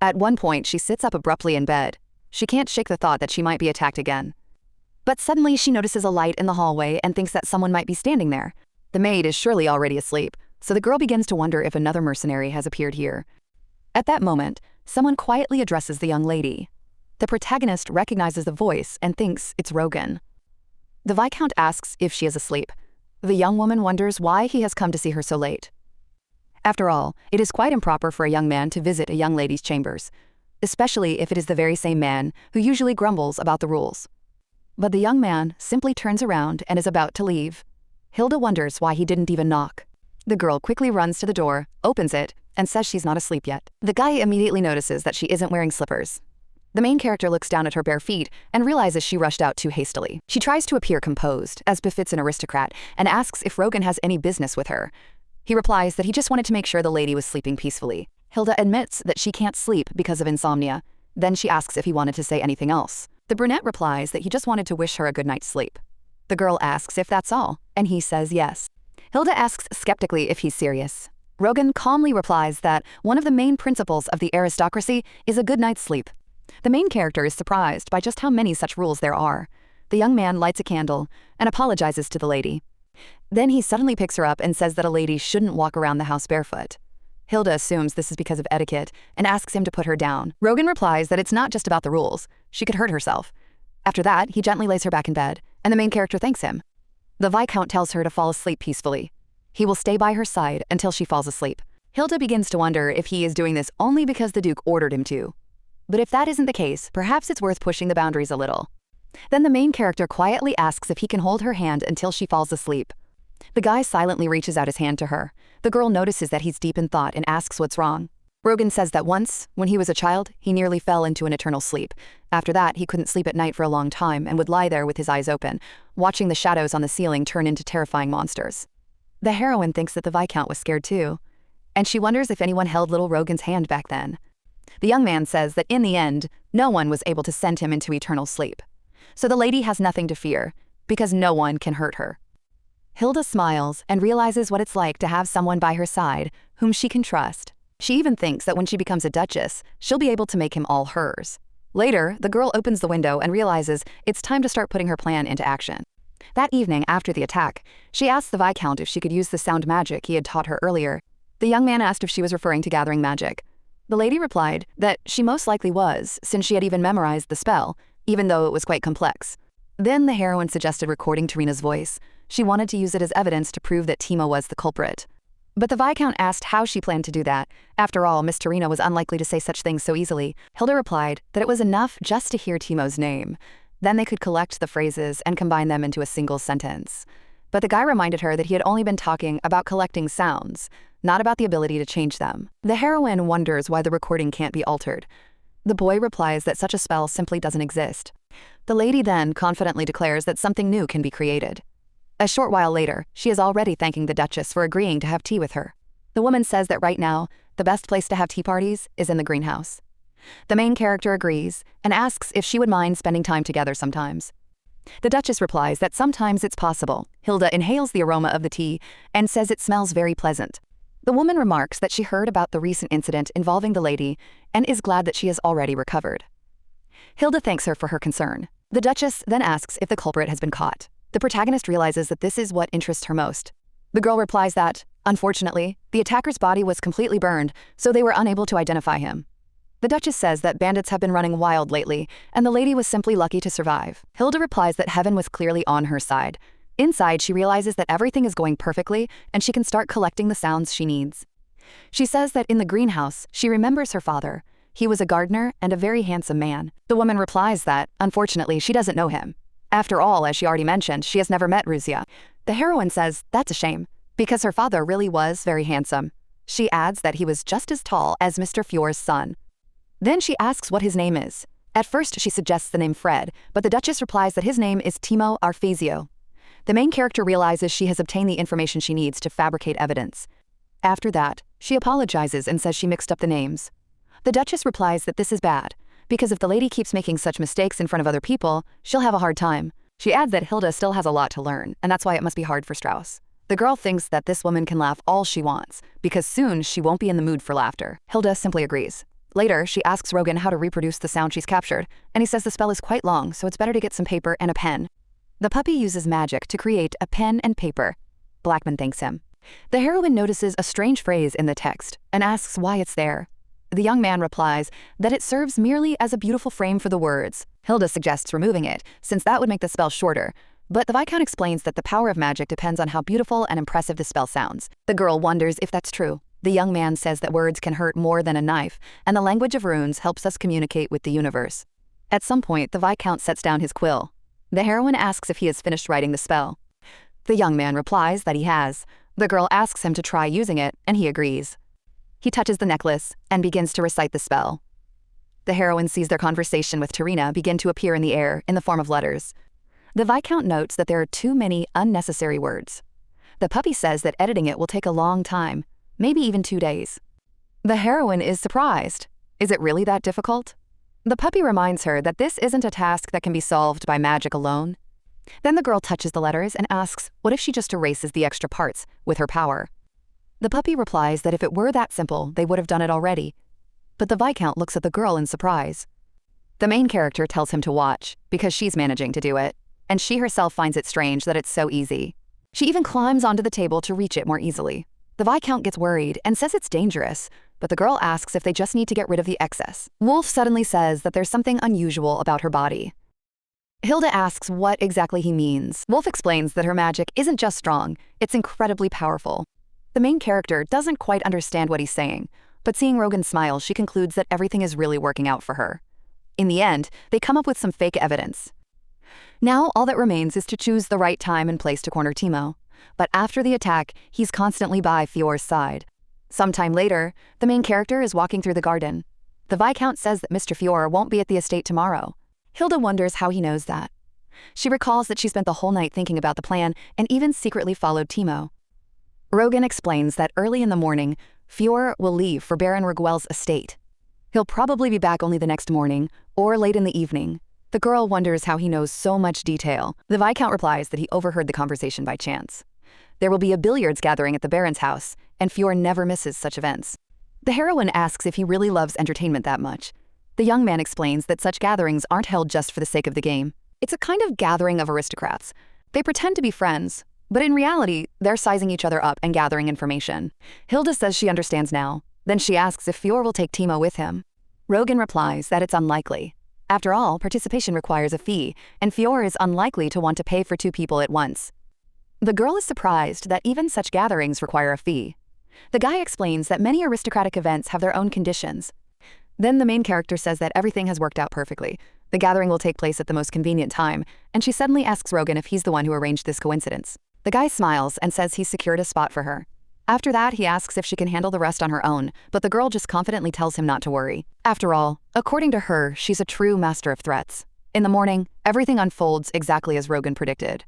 At one point, she sits up abruptly in bed. She can't shake the thought that she might be attacked again. But suddenly she notices a light in the hallway and thinks that someone might be standing there. The maid is surely already asleep, so the girl begins to wonder if another mercenary has appeared here. At that moment, someone quietly addresses the young lady. The protagonist recognizes the voice and thinks it's Rogan. The Viscount asks if she is asleep. The young woman wonders why he has come to see her so late. After all, it is quite improper for a young man to visit a young lady's chambers, especially if it is the very same man who usually grumbles about the rules. But the young man simply turns around and is about to leave. Hilda wonders why he didn't even knock. The girl quickly runs to the door, opens it, and says she's not asleep yet. The guy immediately notices that she isn't wearing slippers. The main character looks down at her bare feet and realizes she rushed out too hastily. She tries to appear composed, as befits an aristocrat, and asks if Rogan has any business with her. He replies that he just wanted to make sure the lady was sleeping peacefully. Hilda admits that she can't sleep because of insomnia. Then she asks if he wanted to say anything else. The brunette replies that he just wanted to wish her a good night's sleep. The girl asks if that's all, and he says yes. Hilda asks skeptically if he's serious. Rogan calmly replies that one of the main principles of the aristocracy is a good night's sleep. The main character is surprised by just how many such rules there are. The young man lights a candle and apologizes to the lady. Then he suddenly picks her up and says that a lady shouldn't walk around the house barefoot. Hilda assumes this is because of etiquette and asks him to put her down. Rogan replies that it's not just about the rules. She could hurt herself. After that, he gently lays her back in bed, and the main character thanks him. The Viscount tells her to fall asleep peacefully. He will stay by her side until she falls asleep. Hilda begins to wonder if he is doing this only because the Duke ordered him to. But if that isn't the case, perhaps it's worth pushing the boundaries a little. Then the main character quietly asks if he can hold her hand until she falls asleep. The guy silently reaches out his hand to her. The girl notices that he's deep in thought and asks what's wrong. Rogan says that once, when he was a child, he nearly fell into an eternal sleep. After that, he couldn't sleep at night for a long time and would lie there with his eyes open, watching the shadows on the ceiling turn into terrifying monsters. The heroine thinks that the Viscount was scared too, and she wonders if anyone held little Rogan's hand back then. The young man says that in the end, no one was able to send him into eternal sleep. So the lady has nothing to fear, because no one can hurt her. Hilda smiles and realizes what it's like to have someone by her side whom she can trust. She even thinks that when she becomes a duchess, she'll be able to make him all hers. Later, the girl opens the window and realizes it's time to start putting her plan into action. That evening, after the attack, she asks the Viscount if she could use the sound magic he had taught her earlier. The young man asked if she was referring to gathering magic. The lady replied that she most likely was, since she had even memorized the spell, even though it was quite complex. Then the heroine suggested recording Tarina's voice. She wanted to use it as evidence to prove that Timo was the culprit. But the Viscount asked how she planned to do that. After all, Miss Tarina was unlikely to say such things so easily. Hilda replied that it was enough just to hear Timo's name. Then they could collect the phrases and combine them into a single sentence. But the guy reminded her that he had only been talking about collecting sounds, not about the ability to change them. The heroine wonders why the recording can't be altered. The boy replies that such a spell simply doesn't exist. The lady then confidently declares that something new can be created. A short while later, she is already thanking the Duchess for agreeing to have tea with her. The woman says that right now, the best place to have tea parties is in the greenhouse. The main character agrees and asks if she would mind spending time together sometimes. The Duchess replies that sometimes it's possible. Hilda inhales the aroma of the tea and says it smells very pleasant. The woman remarks that she heard about the recent incident involving the lady and is glad that she has already recovered. Hilda thanks her for her concern. The Duchess then asks if the culprit has been caught. The protagonist realizes that this is what interests her most. The girl replies that, unfortunately, the attacker's body was completely burned, so they were unable to identify him. The Duchess says that bandits have been running wild lately, and the lady was simply lucky to survive. Hilda replies that heaven was clearly on her side. Inside, she realizes that everything is going perfectly, and she can start collecting the sounds she needs. She says that in the greenhouse, she remembers her father. He was a gardener and a very handsome man. The woman replies that, unfortunately, she doesn't know him. After all, as she already mentioned, she has never met Ruzia. The heroine says that's a shame, because her father really was very handsome. She adds that he was just as tall as Mr. Fjore's son. Then she asks what his name is. At first, she suggests the name Fred, but the Duchess replies that his name is Timo Arfesio. The main character realizes she has obtained the information she needs to fabricate evidence. After that, she apologizes and says she mixed up the names. The Duchess replies that this is bad, because if the lady keeps making such mistakes in front of other people, she'll have a hard time. She adds that Hilda still has a lot to learn, and that's why it must be hard for Strauss. The girl thinks that this woman can laugh all she wants, because soon she won't be in the mood for laughter. Hilda simply agrees. Later, she asks Rogan how to reproduce the sound she's captured, and he says the spell is quite long, so it's better to get some paper and a pen. The puppy uses magic to create a pen and paper. Blackman thanks him. The heroine notices a strange phrase in the text and asks why it's there. The young man replies that it serves merely as a beautiful frame for the words. Hilda suggests removing it, since that would make the spell shorter, but the Viscount explains that the power of magic depends on how beautiful and impressive the spell sounds. The girl wonders if that's true. The young man says that words can hurt more than a knife, and the language of runes helps us communicate with the universe. At some point, the Viscount sets down his quill. The heroine asks if he has finished writing the spell. The young man replies that he has. The girl asks him to try using it, and he agrees. He touches the necklace and begins to recite the spell. The heroine sees their conversation with Terina begin to appear in the air in the form of letters. The Viscount notes that there are too many unnecessary words. The puppy says that editing it will take a long time, maybe even 2 days. The heroine is surprised. Is it really that difficult? The puppy reminds her that this isn't a task that can be solved by magic alone. Then the girl touches the letters and asks what if she just erases the extra parts with her power. The puppy replies that if it were that simple, they would have done it already. But the Viscount looks at the girl in surprise. The main character tells him to watch, because she's managing to do it, and she herself finds it strange that it's so easy. She even climbs onto the table to reach it more easily. The Viscount gets worried and says it's dangerous, but the girl asks if they just need to get rid of the excess. Wolf suddenly says that there's something unusual about her body. Hilda asks what exactly he means. Wolf explains that her magic isn't just strong, it's incredibly powerful. The main character doesn't quite understand what he's saying, but seeing Rogan smile, she concludes that everything is really working out for her. In the end, they come up with some fake evidence. Now, all that remains is to choose the right time and place to corner Timo. But after the attack, he's constantly by Fjore's side. Sometime later, the main character is walking through the garden. The Viscount says that Mr. Fjore won't be at the estate tomorrow. Hilda wonders how he knows that. She recalls that she spent the whole night thinking about the plan and even secretly followed Timo. Rogan explains that early in the morning, Fjore will leave for Baron Raguel's estate. He'll probably be back only the next morning, or late in the evening. The girl wonders how he knows so much detail. The Viscount replies that he overheard the conversation by chance. There will be a billiards gathering at the Baron's house, and Fjore never misses such events. The heroine asks if he really loves entertainment that much. The young man explains that such gatherings aren't held just for the sake of the game. It's a kind of gathering of aristocrats. They pretend to be friends, but in reality, they're sizing each other up and gathering information. Hilda says she understands now. Then she asks if Fjore will take Timo with him. Rogan replies that it's unlikely. After all, participation requires a fee, and Fjore is unlikely to want to pay for 2 people at once. The girl is surprised that even such gatherings require a fee. The guy explains that many aristocratic events have their own conditions. Then the main character says that everything has worked out perfectly. The gathering will take place at the most convenient time, and she suddenly asks Rogan if he's the one who arranged this coincidence. The guy smiles and says he's secured a spot for her. After that, he asks if she can handle the rest on her own, but the girl just confidently tells him not to worry. After all, according to her, she's a true master of threats. In the morning, everything unfolds exactly as Rogan predicted.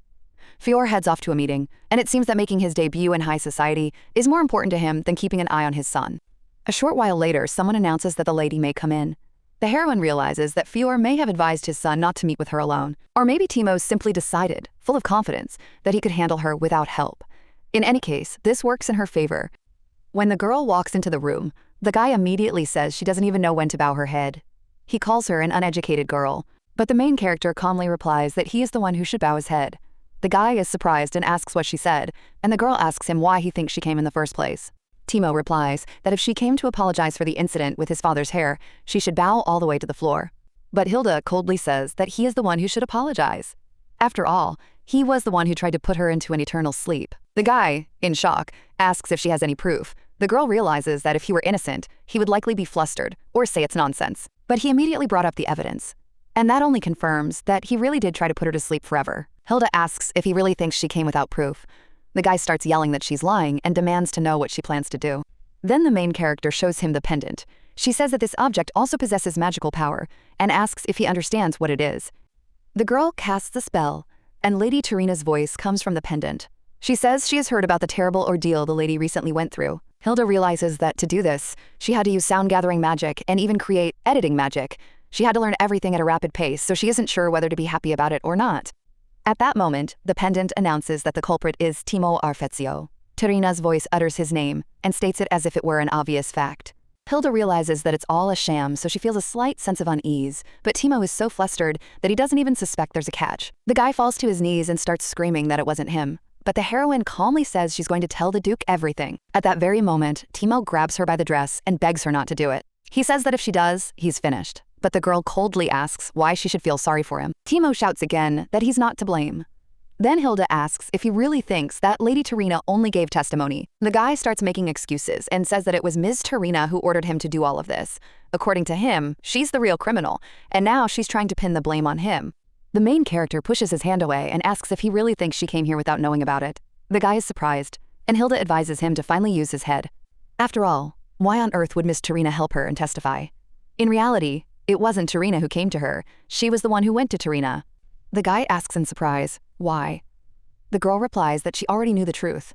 Fjore heads off to a meeting, and it seems that making his debut in high society is more important to him than keeping an eye on his son. A short while later, someone announces that the lady may come in. The heroine realizes that Fjore may have advised his son not to meet with her alone, or maybe Timo simply decided, full of confidence, that he could handle her without help. In any case, this works in her favor. When the girl walks into the room, the guy immediately says she doesn't even know when to bow her head. He calls her an uneducated girl, but the main character calmly replies that he is the one who should bow his head. The guy is surprised and asks what she said, and the girl asks him why he thinks she came in the first place. Timo replies that if she came to apologize for the incident with his father's hair, she should bow all the way to the floor. But Hilda coldly says that he is the one who should apologize. After all, he was the one who tried to put her into an eternal sleep. The guy, in shock, asks if she has any proof. The girl realizes that if he were innocent, he would likely be flustered or say it's nonsense. But he immediately brought up the evidence. And that only confirms that he really did try to put her to sleep forever. Hilda asks if he really thinks she came without proof. The guy starts yelling that she's lying and demands to know what she plans to do. Then the main character shows him the pendant. She says that this object also possesses magical power and asks if he understands what it is. The girl casts a spell, and Lady Tarina's voice comes from the pendant. She says she has heard about the terrible ordeal the lady recently went through. Hilda realizes that to do this, she had to use sound-gathering magic and even create editing magic. She had to learn everything at a rapid pace, so she isn't sure whether to be happy about it or not. At that moment, the pendant announces that the culprit is Timo Arfezio. Tarina's voice utters his name and states it as if it were an obvious fact. Hilda realizes that it's all a sham, so she feels a slight sense of unease, but Timo is so flustered that he doesn't even suspect there's a catch. The guy falls to his knees and starts screaming that it wasn't him. But the heroine calmly says she's going to tell the Duke everything. At that very moment, Timo grabs her by the dress and begs her not to do it. He says that if she does, he's finished. But the girl coldly asks why she should feel sorry for him. Timo shouts again that he's not to blame. Then Hilda asks if he really thinks that Lady Tarina only gave testimony. The guy starts making excuses and says that it was Ms. Tarina who ordered him to do all of this. According to him, she's the real criminal, and now she's trying to pin the blame on him. The main character pushes his hand away and asks if he really thinks she came here without knowing about it. The guy is surprised, and Hilda advises him to finally use his head. After all, why on earth would Ms. Tarina help her and testify? In reality, it wasn't Tarina who came to her. She was the one who went to Tarina. The guy asks in surprise, why? The girl replies that she already knew the truth.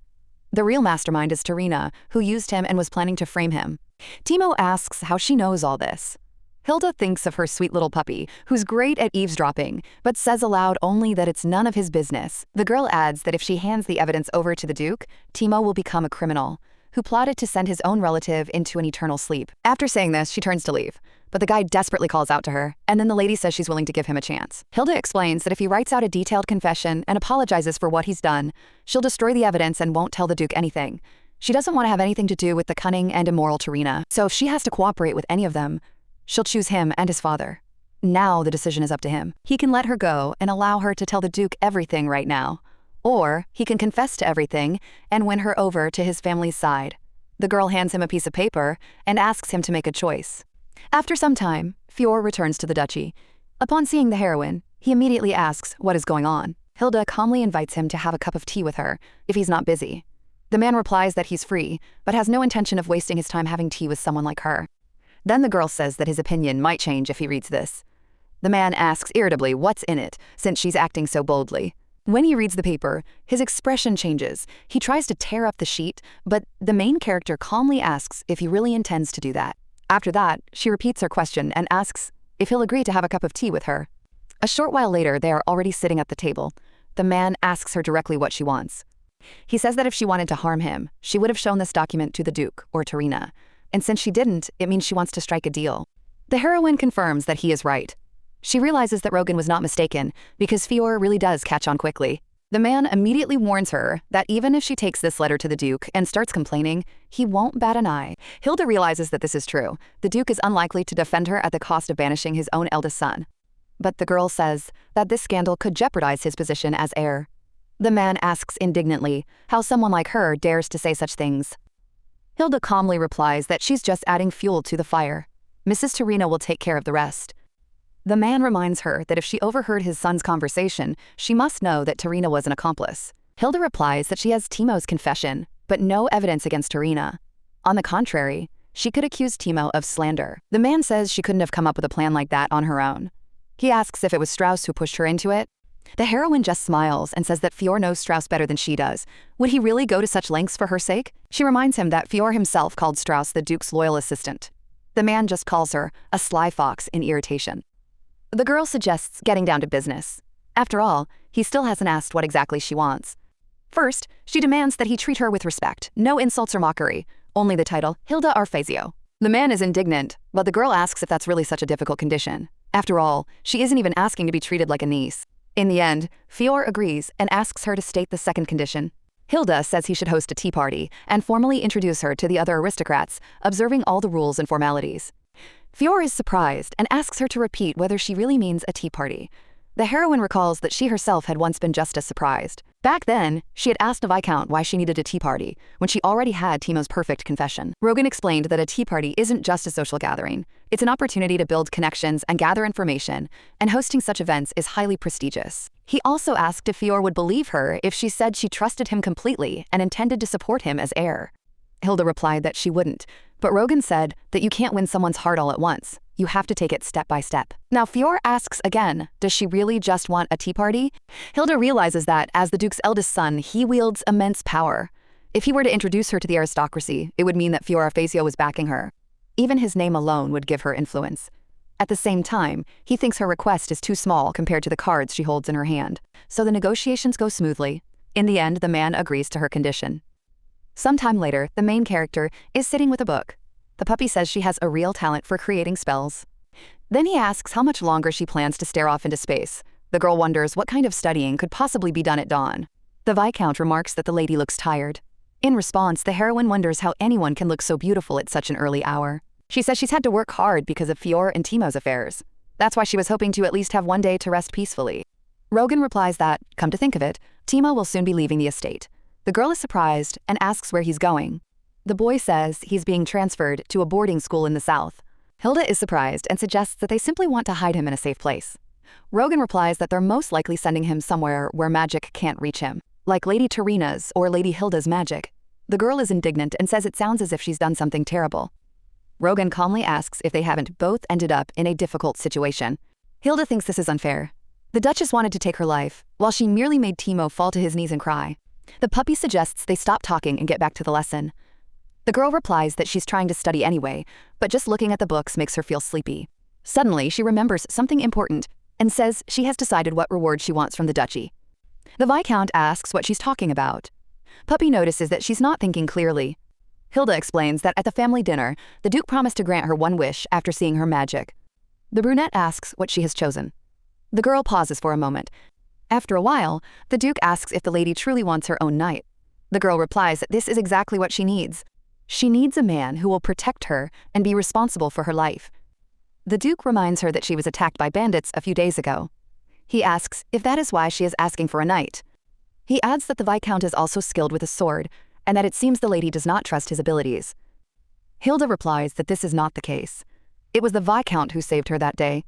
The real mastermind is Tarina, who used him and was planning to frame him. Timo asks how she knows all this. Hilda thinks of her sweet little puppy, who's great at eavesdropping, but says aloud only that it's none of his business. The girl adds that if she hands the evidence over to the Duke, Timo will become a criminal, who plotted to send his own relative into an eternal sleep. After saying this, she turns to leave. But the guy desperately calls out to her, and then the lady says she's willing to give him a chance. Hilda explains that if he writes out a detailed confession and apologizes for what he's done, she'll destroy the evidence and won't tell the Duke anything. She doesn't want to have anything to do with the cunning and immoral Tarina, so if she has to cooperate with any of them, she'll choose him and his father. Now the decision is up to him. He can let her go and allow her to tell the Duke everything right now. Or he can confess to everything and win her over to his family's side. The girl hands him a piece of paper and asks him to make a choice. After some time, Heir returns to the duchy. Upon seeing the heroine, he immediately asks what is going on. Hilda calmly invites him to have a cup of tea with her, if he's not busy. The man replies that he's free, but has no intention of wasting his time having tea with someone like her. Then the girl says that his opinion might change if he reads this. The man asks irritably what's in it, since she's acting so boldly. When he reads the paper, his expression changes. He tries to tear up the sheet, but the main character calmly asks if he really intends to do that. After that, she repeats her question and asks if he'll agree to have a cup of tea with her. A short while later, they are already sitting at the table. The man asks her directly what she wants. He says that if she wanted to harm him, she would have shown this document to the Duke or Tarina. And since she didn't, it means she wants to strike a deal. The heroine confirms that he is right. She realizes that Rogan was not mistaken because Heir really does catch on quickly. The man immediately warns her that even if she takes this letter to the Duke and starts complaining, he won't bat an eye. Hilda realizes that this is true. The Duke is unlikely to defend her at the cost of banishing his own eldest son. But the girl says that this scandal could jeopardize his position as heir. The man asks indignantly how someone like her dares to say such things. Hilda calmly replies that she's just adding fuel to the fire. Mrs. Tarina will take care of the rest. The man reminds her that if she overheard his son's conversation, she must know that Tarina was an accomplice. Hilda replies that she has Timo's confession, but no evidence against Tarina. On the contrary, she could accuse Timo of slander. The man says she couldn't have come up with a plan like that on her own. He asks if it was Strauss who pushed her into it. The heroine just smiles and says that Heir knows Strauss better than she does. Would he really go to such lengths for her sake? She reminds him that Heir himself called Strauss the Duke's loyal assistant. The man just calls her a sly fox in irritation. The girl suggests getting down to business. After all, he still hasn't asked what exactly she wants. First, she demands that he treat her with respect, no insults or mockery, only the title Hilda Arfezio. The man is indignant, but the girl asks if that's really such a difficult condition. After all, she isn't even asking to be treated like a niece. In the end, Heir agrees and asks her to state the second condition. Hilda says he should host a tea party and formally introduce her to the other aristocrats, observing all the rules and formalities. Fior is surprised and asks her to repeat whether she really means a tea party. The heroine recalls that she herself had once been just as surprised. Back then, she had asked the Viscount why she needed a tea party, when she already had Timo's perfect confession. Rogan explained that a tea party isn't just a social gathering. It's an opportunity to build connections and gather information, and hosting such events is highly prestigious. He also asked if Fior would believe her if she said she trusted him completely and intended to support him as heir. Hilda replied that she wouldn't, but Rogan said that you can't win someone's heart all at once. You have to take it step by step. Now Fior asks again, does she really just want a tea party? Hilda realizes that, as the Duke's eldest son, he wields immense power. If he were to introduce her to the aristocracy, it would mean that Fior Arphasio was backing her. Even his name alone would give her influence. At the same time, he thinks her request is too small compared to the cards she holds in her hand. So the negotiations go smoothly. In the end, the man agrees to her condition. Sometime later, the main character is sitting with a book. The puppy says she has a real talent for creating spells. Then he asks how much longer she plans to stare off into space. The girl wonders what kind of studying could possibly be done at dawn. The Viscount remarks that the lady looks tired. In response, the heroine wonders how anyone can look so beautiful at such an early hour. She says she's had to work hard because of Fior and Timo's affairs. That's why she was hoping to at least have one day to rest peacefully. Rogan replies that, come to think of it, Timo will soon be leaving the estate. The girl is surprised and asks where he's going. The boy says he's being transferred to a boarding school in the south. Hilda is surprised and suggests that they simply want to hide him in a safe place. Rogan replies that they're most likely sending him somewhere where magic can't reach him, like Lady Tarina's or Lady Hilda's magic. The girl is indignant and says it sounds as if she's done something terrible. Rogan calmly asks if they haven't both ended up in a difficult situation. Hilda thinks this is unfair. The Duchess wanted to take her life, while she merely made Timo fall to his knees and cry. The puppy suggests they stop talking and get back to the lesson. The girl replies that she's trying to study anyway, but just looking at the books makes her feel sleepy. Suddenly, she remembers something important and says she has decided what reward she wants from the duchy. The Viscount asks what she's talking about. Puppy notices that she's not thinking clearly. Hilda explains that at the family dinner, the Duke promised to grant her one wish after seeing her magic. The brunette asks what she has chosen. The girl pauses for a moment. After a while, the Duke asks if the lady truly wants her own knight. The girl replies that this is exactly what she needs. She needs a man who will protect her and be responsible for her life. The Duke reminds her that she was attacked by bandits a few days ago. He asks if that is why she is asking for a knight. He adds that the Viscount is also skilled with a sword, and that it seems the lady does not trust his abilities. Hilda replies that this is not the case. It was the Viscount who saved her that day.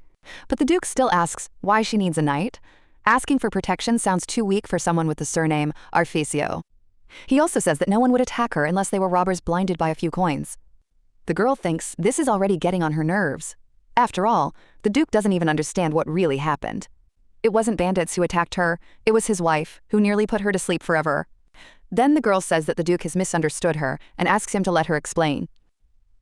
But the Duke still asks why she needs a knight. Asking for protection sounds too weak for someone with the surname Arphasio. He also says that no one would attack her unless they were robbers blinded by a few coins. The girl thinks this is already getting on her nerves. After all, the Duke doesn't even understand what really happened. It wasn't bandits who attacked her, it was his wife, who nearly put her to sleep forever. Then the girl says that the Duke has misunderstood her and asks him to let her explain.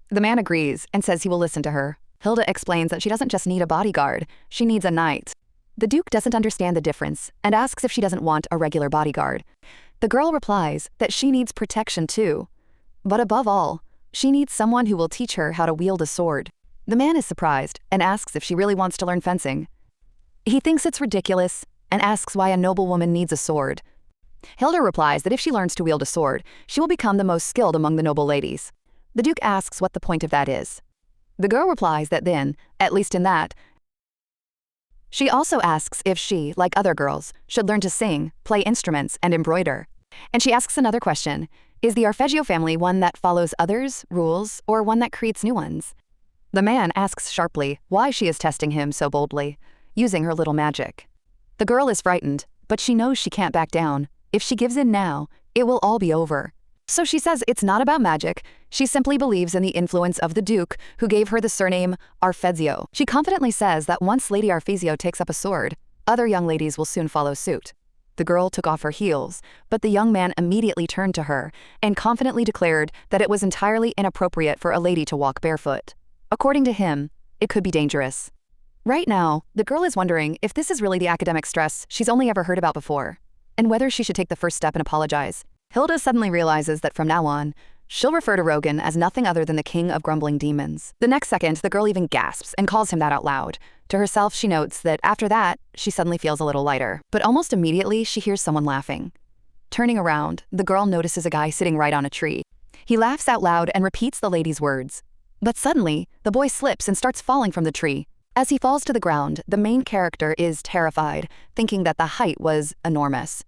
The man agrees and says he will listen to her. Hilda explains that she doesn't just need a bodyguard, she needs a knight. The Duke doesn't understand the difference and asks if she doesn't want a regular bodyguard. The girl replies that she needs protection too. But above all, she needs someone who will teach her how to wield a sword. The man is surprised and asks if she really wants to learn fencing. He thinks it's ridiculous and asks why a noblewoman needs a sword. Hilda replies that if she learns to wield a sword, she will become the most skilled among the noble ladies. The Duke asks what the point of that is. The girl replies that then, at least in that, she also asks if she, like other girls, should learn to sing, play instruments, and embroider. And she asks another question, is the Arpeggio family one that follows others' rules or one that creates new ones? The man asks sharply why she is testing him so boldly, using her little magic. The girl is frightened, but she knows she can't back down. If she gives in now, it will all be over. So she says it's not about magic, she simply believes in the influence of the Duke, who gave her the surname Arphasio. She confidently says that once Lady Arphasio takes up a sword, other young ladies will soon follow suit. The girl took off her heels, but the young man immediately turned to her and confidently declared that it was entirely inappropriate for a lady to walk barefoot. According to him, it could be dangerous. Right now, the girl is wondering if this is really the academic stress she's only ever heard about before, and whether she should take the first step and apologize. Hilda suddenly realizes that from now on, she'll refer to Rogan as nothing other than the king of grumbling demons. The next second, the girl even gasps and calls him that out loud. To herself, she notes that after that, she suddenly feels a little lighter. But almost immediately, she hears someone laughing. Turning around, the girl notices a guy sitting right on a tree. He laughs out loud and repeats the lady's words. But suddenly, the boy slips and starts falling from the tree. As he falls to the ground, the main character is terrified, thinking that the height was enormous.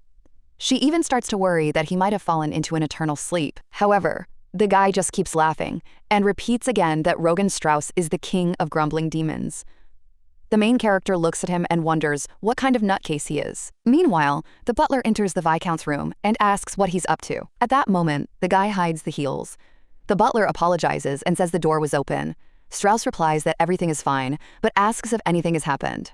She even starts to worry that he might have fallen into an eternal sleep. However, the guy just keeps laughing and repeats again that Rogan Strauss is the king of grumbling demons. The main character looks at him and wonders what kind of nutcase he is. Meanwhile, the butler enters the Viscount's room and asks what he's up to. At that moment, the guy hides the heels. The butler apologizes and says the door was open. Strauss replies that everything is fine, but asks if anything has happened.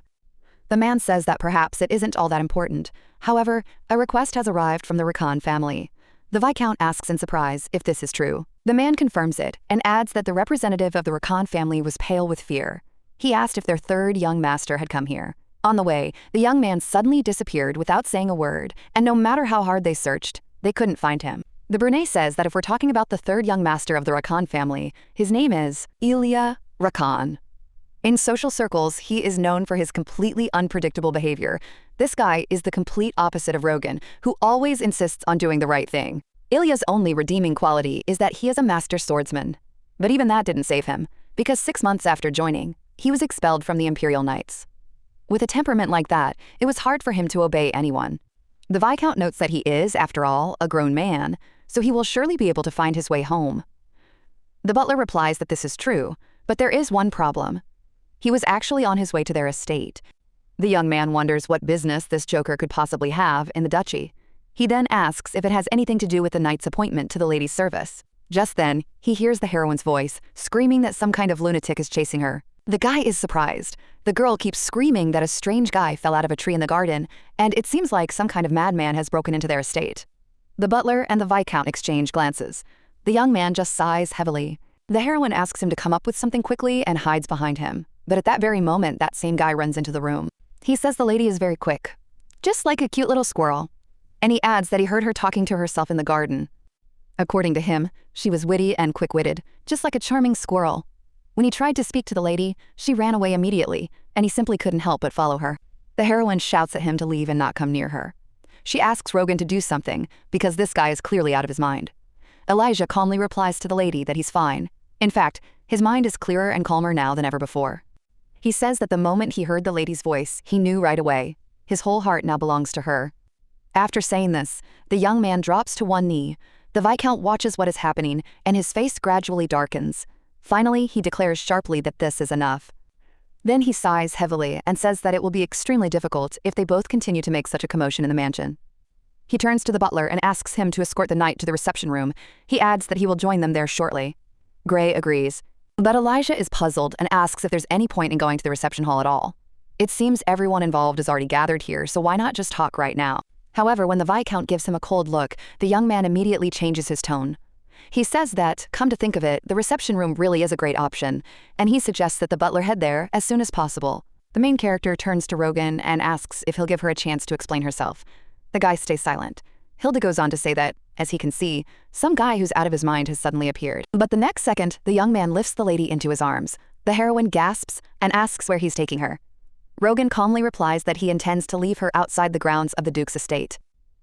The man says that perhaps it isn't all that important. However, a request has arrived from the Rakan family. The Viscount asks in surprise if this is true. The man confirms it and adds that the representative of the Rakan family was pale with fear. He asked if their third young master had come here. On the way, the young man suddenly disappeared without saying a word, and no matter how hard they searched, they couldn't find him. The Brunei says that if we're talking about the third young master of the Rakan family, his name is Ilya Rakan. In social circles, he is known for his completely unpredictable behavior. This guy is the complete opposite of Rogan, who always insists on doing the right thing. Ilya's only redeeming quality is that he is a master swordsman. But even that didn't save him, because 6 months after joining, he was expelled from the Imperial Knights. With a temperament like that, it was hard for him to obey anyone. The Viscount notes that he is, after all, a grown man, so he will surely be able to find his way home. The butler replies that this is true, but there is one problem. He was actually on his way to their estate. The young man wonders what business this joker could possibly have in the duchy. He then asks if it has anything to do with the knight's appointment to the lady's service. Just then, he hears the heroine's voice, screaming that some kind of lunatic is chasing her. The guy is surprised. The girl keeps screaming that a strange guy fell out of a tree in the garden, and it seems like some kind of madman has broken into their estate. The butler and the Viscount exchange glances. The young man just sighs heavily. The heroine asks him to come up with something quickly and hides behind him. But at that very moment, that same guy runs into the room. He says the lady is very quick, just like a cute little squirrel. And he adds that he heard her talking to herself in the garden. According to him, she was witty and quick-witted, just like a charming squirrel. When he tried to speak to the lady, she ran away immediately, and he simply couldn't help but follow her. The heroine shouts at him to leave and not come near her. She asks Rogan to do something, because this guy is clearly out of his mind. Elijah calmly replies to the lady that he's fine. In fact, his mind is clearer and calmer now than ever before. He says that the moment he heard the lady's voice, he knew right away. His whole heart now belongs to her. After saying this, the young man drops to one knee. The Viscount watches what is happening, and his face gradually darkens. Finally, he declares sharply that this is enough. Then he sighs heavily and says that it will be extremely difficult if they both continue to make such a commotion in the mansion. He turns to the butler and asks him to escort the knight to the reception room. He adds that he will join them there shortly. Gray agrees. But Elijah is puzzled and asks if there's any point in going to the reception hall at all. It seems everyone involved is already gathered here, so why not just talk right now? However, when the Viscount gives him a cold look, the young man immediately changes his tone. He says that, come to think of it, the reception room really is a great option, and he suggests that the butler head there as soon as possible. The main character turns to Rogan and asks if he'll give her a chance to explain herself. The guy stays silent. Hilda goes on to say that, as he can see, some guy who's out of his mind has suddenly appeared. But the next second, the young man lifts the lady into his arms. The heroine gasps and asks where he's taking her. Rogan calmly replies that he intends to leave her outside the grounds of the Duke's estate.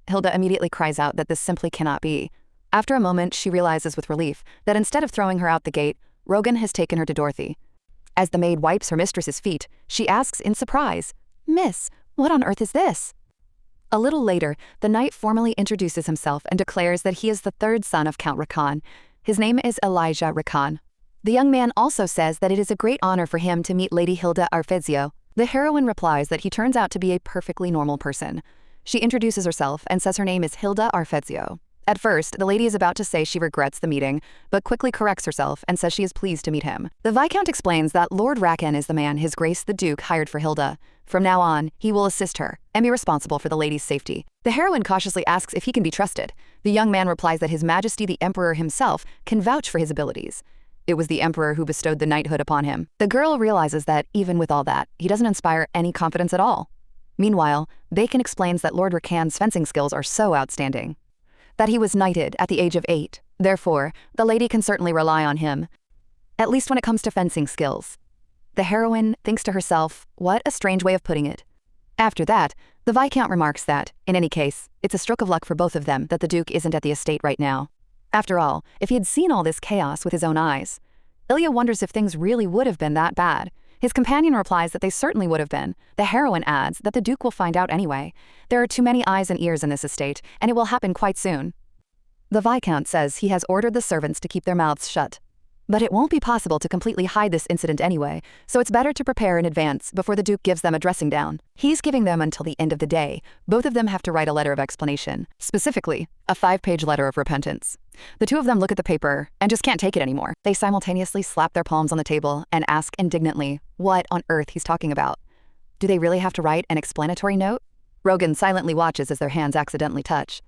Hilda immediately cries out that this simply cannot be. After a moment, she realizes with relief that instead of throwing her out the gate, Rogan has taken her to Dorothy. As the maid wipes her mistress's feet, she asks in surprise, "Miss, what on earth is this?" A little later, the knight formally introduces himself and declares that he is the third son of Count Rakan. His name is Elijah Rakan. The young man also says that it is a great honor for him to meet Lady Hilda Arfezio. The heroine replies that he turns out to be a perfectly normal person. She introduces herself and says her name is Hilda Arfezio. At first, the lady is about to say she regrets the meeting, but quickly corrects herself and says she is pleased to meet him. The Viscount explains that Lord Rakan is the man His Grace the Duke hired for Hilda. From now on, he will assist her and be responsible for the lady's safety. The heroine cautiously asks if he can be trusted. The young man replies that His Majesty the Emperor himself can vouch for his abilities. It was the Emperor who bestowed the knighthood upon him. The girl realizes that, even with all that, he doesn't inspire any confidence at all. Meanwhile, Bacon explains that Lord Rakan's fencing skills are so outstanding that he was knighted at the age of 8. Therefore, the lady can certainly rely on him, at least when it comes to fencing skills. The heroine thinks to herself, what a strange way of putting it. After that, The Viscount remarks that, in any case, it's a stroke of luck for both of them that the Duke isn't at the estate right now. After all, if he had seen all this chaos with his own eyes, Ilya wonders if things really would have been that bad. His companion replies that they certainly would have been. The heroine adds that the Duke will find out anyway. There are too many eyes and ears in this estate, and it will happen quite soon. The Viscount says he has ordered the servants to keep their mouths shut. But it won't be possible to completely hide this incident anyway, so it's better to prepare in advance before the Duke gives them a dressing down. He's giving them until the end of the day. Both of them have to write a letter of explanation, specifically, a 5-page letter of repentance. The two of them look at the paper and just can't take it anymore. They simultaneously slap their palms on the table and ask indignantly what on earth he's talking about. Do they really have to write an explanatory note? Rogan silently watches as their hands accidentally touch.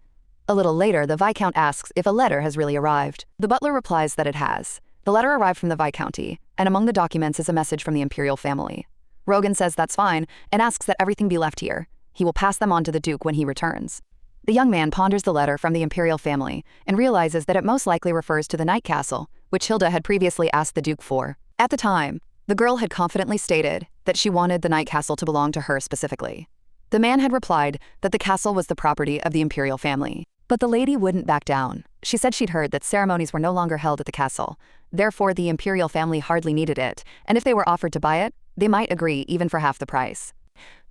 A little later, the Viscount asks if a letter has really arrived. The butler replies that it has. The letter arrived from the Viscounty, and among the documents is a message from the imperial family. Rogan says that's fine and asks that everything be left here. He will pass them on to the Duke when he returns. The young man ponders the letter from the imperial family and realizes that it most likely refers to the Night Castle, which Hilda had previously asked the Duke for. At the time, the girl had confidently stated that she wanted the Night Castle to belong to her specifically. The man had replied that the castle was the property of the imperial family. But the lady wouldn't back down. She said she'd heard that ceremonies were no longer held at the castle. Therefore, the imperial family hardly needed it, and if they were offered to buy it, they might agree even for half the price.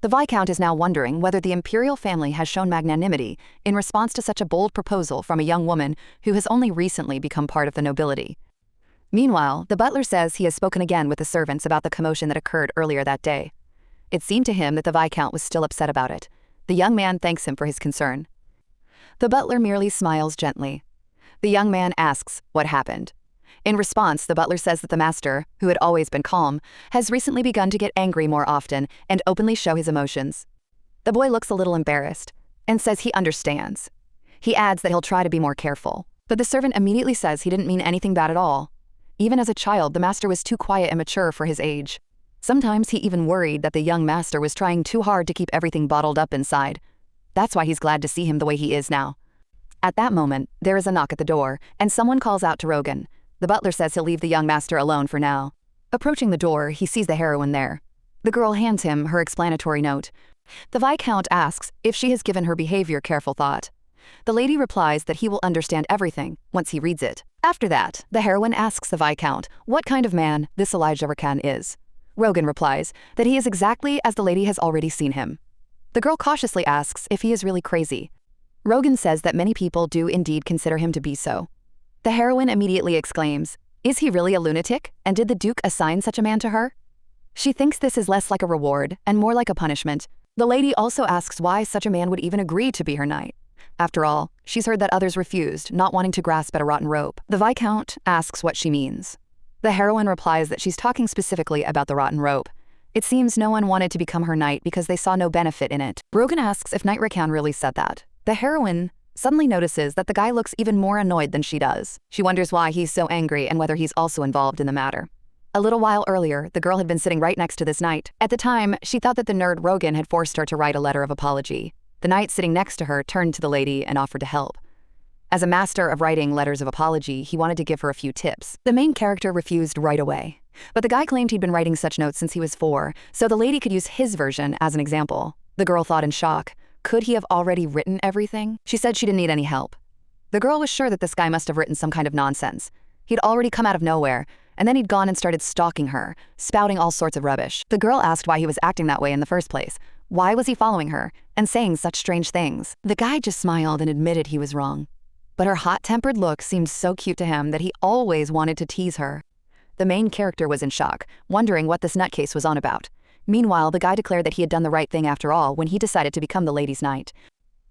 The Viscount is now wondering whether the imperial family has shown magnanimity in response to such a bold proposal from a young woman who has only recently become part of the nobility. Meanwhile, the butler says he has spoken again with the servants about the commotion that occurred earlier that day. It seemed to him that the Viscount was still upset about it. The young man thanks him for his concern. The butler merely smiles gently. The young man asks what happened. In response, the butler says that the master, who had always been calm, has recently begun to get angry more often and openly show his emotions. The boy looks a little embarrassed and says he understands. He adds that he'll try to be more careful, but the servant immediately says he didn't mean anything bad at all. Even as a child, the master was too quiet and mature for his age. Sometimes he even worried that the young master was trying too hard to keep everything bottled up inside. That's why he's glad to see him the way he is now. At that moment, there is a knock at the door, and someone calls out to Rogan. The butler says he'll leave the young master alone for now. Approaching the door, he sees the heroine there. The girl hands him her explanatory note. The Viscount asks if she has given her behavior careful thought. The lady replies that he will understand everything once he reads it. After that, the heroine asks the Viscount what kind of man this Elijah Rakan is. Rogan replies that he is exactly as the lady has already seen him. The girl cautiously asks if he is really crazy. Rogan says that many people do indeed consider him to be so. The heroine immediately exclaims, "Is he really a lunatic? And did the Duke assign such a man to her?" She thinks this is less like a reward and more like a punishment. The lady also asks why such a man would even agree to be her knight. After all, she's heard that others refused, not wanting to grasp at a rotten rope. The Viscount asks what she means. The heroine replies that she's talking specifically about the rotten rope. It seems no one wanted to become her knight because they saw no benefit in it. Rogan asks if Knight Rakan really said that. The heroine suddenly notices that the guy looks even more annoyed than she does. She wonders why he's so angry and whether he's also involved in the matter. A little while earlier, the girl had been sitting right next to this knight. At the time, she thought that the nerd Rogan had forced her to write a letter of apology. The knight sitting next to her turned to the lady and offered to help. As a master of writing letters of apology, he wanted to give her a few tips. The main character refused right away. But the guy claimed he'd been writing such notes since he was 4, so the lady could use his version as an example. The girl thought in shock. Could he have already written everything? She said she didn't need any help. The girl was sure that this guy must have written some kind of nonsense. He'd already come out of nowhere, and then he'd gone and started stalking her, spouting all sorts of rubbish. The girl asked why he was acting that way in the first place. Why was he following her and saying such strange things? The guy just smiled and admitted he was wrong. But her hot-tempered look seemed so cute to him that he always wanted to tease her. The main character was in shock, wondering what this nutcase was on about. Meanwhile, the guy declared that he had done the right thing after all when he decided to become the lady's knight.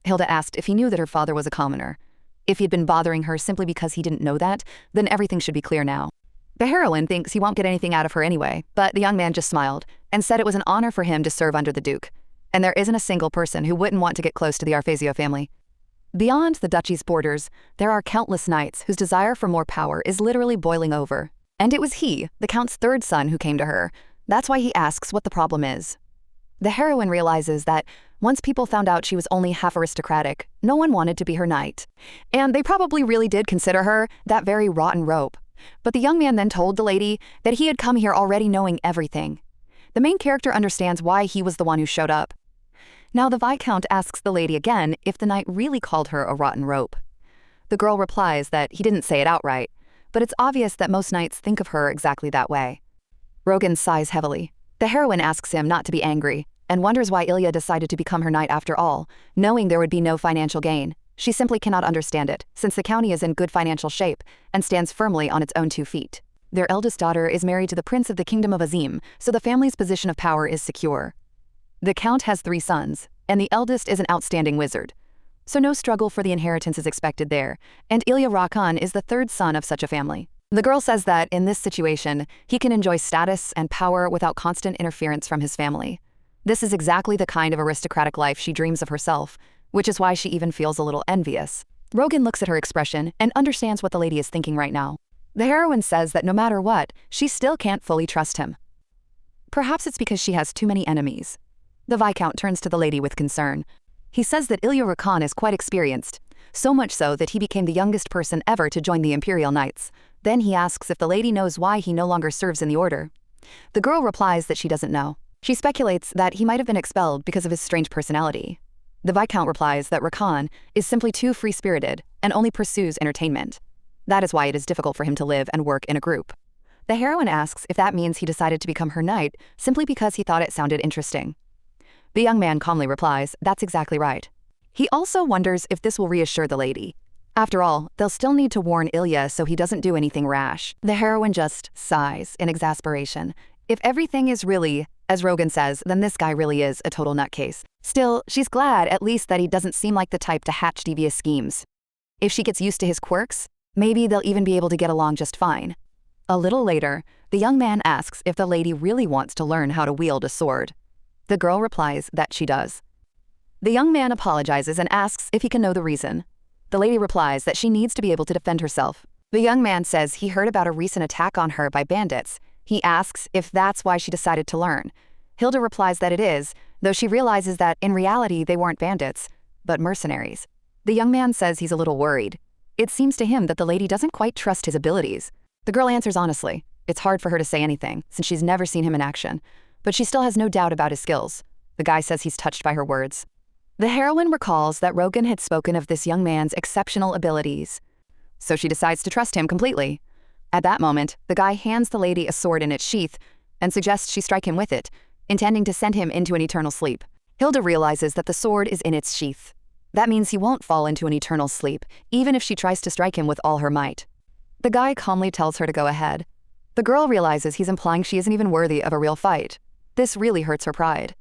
Hilda asked if he knew that her father was a commoner. If he'd been bothering her simply because he didn't know that, then everything should be clear now. The heroine thinks he won't get anything out of her anyway, but the young man just smiled and said it was an honor for him to serve under the Duke. And there isn't a single person who wouldn't want to get close to the Arfazio family. Beyond the duchy's borders, there are countless knights whose desire for more power is literally boiling over. And it was he, the Count's third son, who came to her. That's why he asks what the problem is. The heroine realizes that once people found out she was only half aristocratic, no one wanted to be her knight. And they probably really did consider her that very rotten rope. But the young man then told the lady that he had come here already knowing everything. The main character understands why he was the one who showed up. Now the Viscount asks the lady again if the knight really called her a rotten rope. The girl replies that he didn't say it outright, but it's obvious that most knights think of her exactly that way. Rogan sighs heavily. The heroine asks him not to be angry, and wonders why Ilya decided to become her knight after all, knowing there would be no financial gain. She simply cannot understand it, since the county is in good financial shape and stands firmly on its own 2 feet. Their eldest daughter is married to the prince of the kingdom of Azim, so the family's position of power is secure. The count has 3 sons, and the eldest is an outstanding wizard. So no struggle for the inheritance is expected there, and Ilya Rakan is the 3rd son of such a family. The girl says that, in this situation, he can enjoy status and power without constant interference from his family. This is exactly the kind of aristocratic life she dreams of herself, which is why she even feels a little envious. Rogan looks at her expression and understands what the lady is thinking right now. The heroine says that no matter what, she still can't fully trust him. Perhaps it's because she has too many enemies. The Viscount turns to the lady with concern. He says that Ilya Rakan is quite experienced, so much so that he became the youngest person ever to join the Imperial Knights. Then he asks if the lady knows why he no longer serves in the order. The girl replies that she doesn't know. She speculates that he might have been expelled because of his strange personality. The Viscount replies that Rakan is simply too free-spirited and only pursues entertainment. That is why it is difficult for him to live and work in a group. The heroine asks if that means he decided to become her knight simply because he thought it sounded interesting. The young man calmly replies, that's exactly right. He also wonders if this will reassure the lady. After all, they'll still need to warn Ilya so he doesn't do anything rash. The heroine just sighs in exasperation. If everything is really, as Rogan says, then this guy really is a total nutcase. Still, she's glad at least that he doesn't seem like the type to hatch devious schemes. If she gets used to his quirks, maybe they'll even be able to get along just fine. A little later, the young man asks if the lady really wants to learn how to wield a sword. The girl replies that she does. The young man apologizes and asks if he can know the reason. The lady replies that she needs to be able to defend herself. The young man says he heard about a recent attack on her by bandits. He asks if that's why she decided to learn. Hilda replies that it is, though she realizes that in reality they weren't bandits, but mercenaries. The young man says he's a little worried. It seems to him that the lady doesn't quite trust his abilities. The girl answers honestly. It's hard for her to say anything, since she's never seen him in action, but she still has no doubt about his skills. The guy says he's touched by her words. The heroine recalls that Rogan had spoken of this young man's exceptional abilities, so she decides to trust him completely. At that moment, the guy hands the lady a sword in its sheath and suggests she strike him with it, intending to send him into an eternal sleep. Hilda realizes that the sword is in its sheath. That means he won't fall into an eternal sleep, even if she tries to strike him with all her might. The guy calmly tells her to go ahead. The girl realizes he's implying she isn't even worthy of a real fight. This really hurts her pride.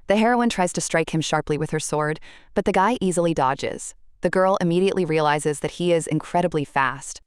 The heroine tries to strike him sharply with her sword, but the guy easily dodges. The girl immediately realizes that he is incredibly fast.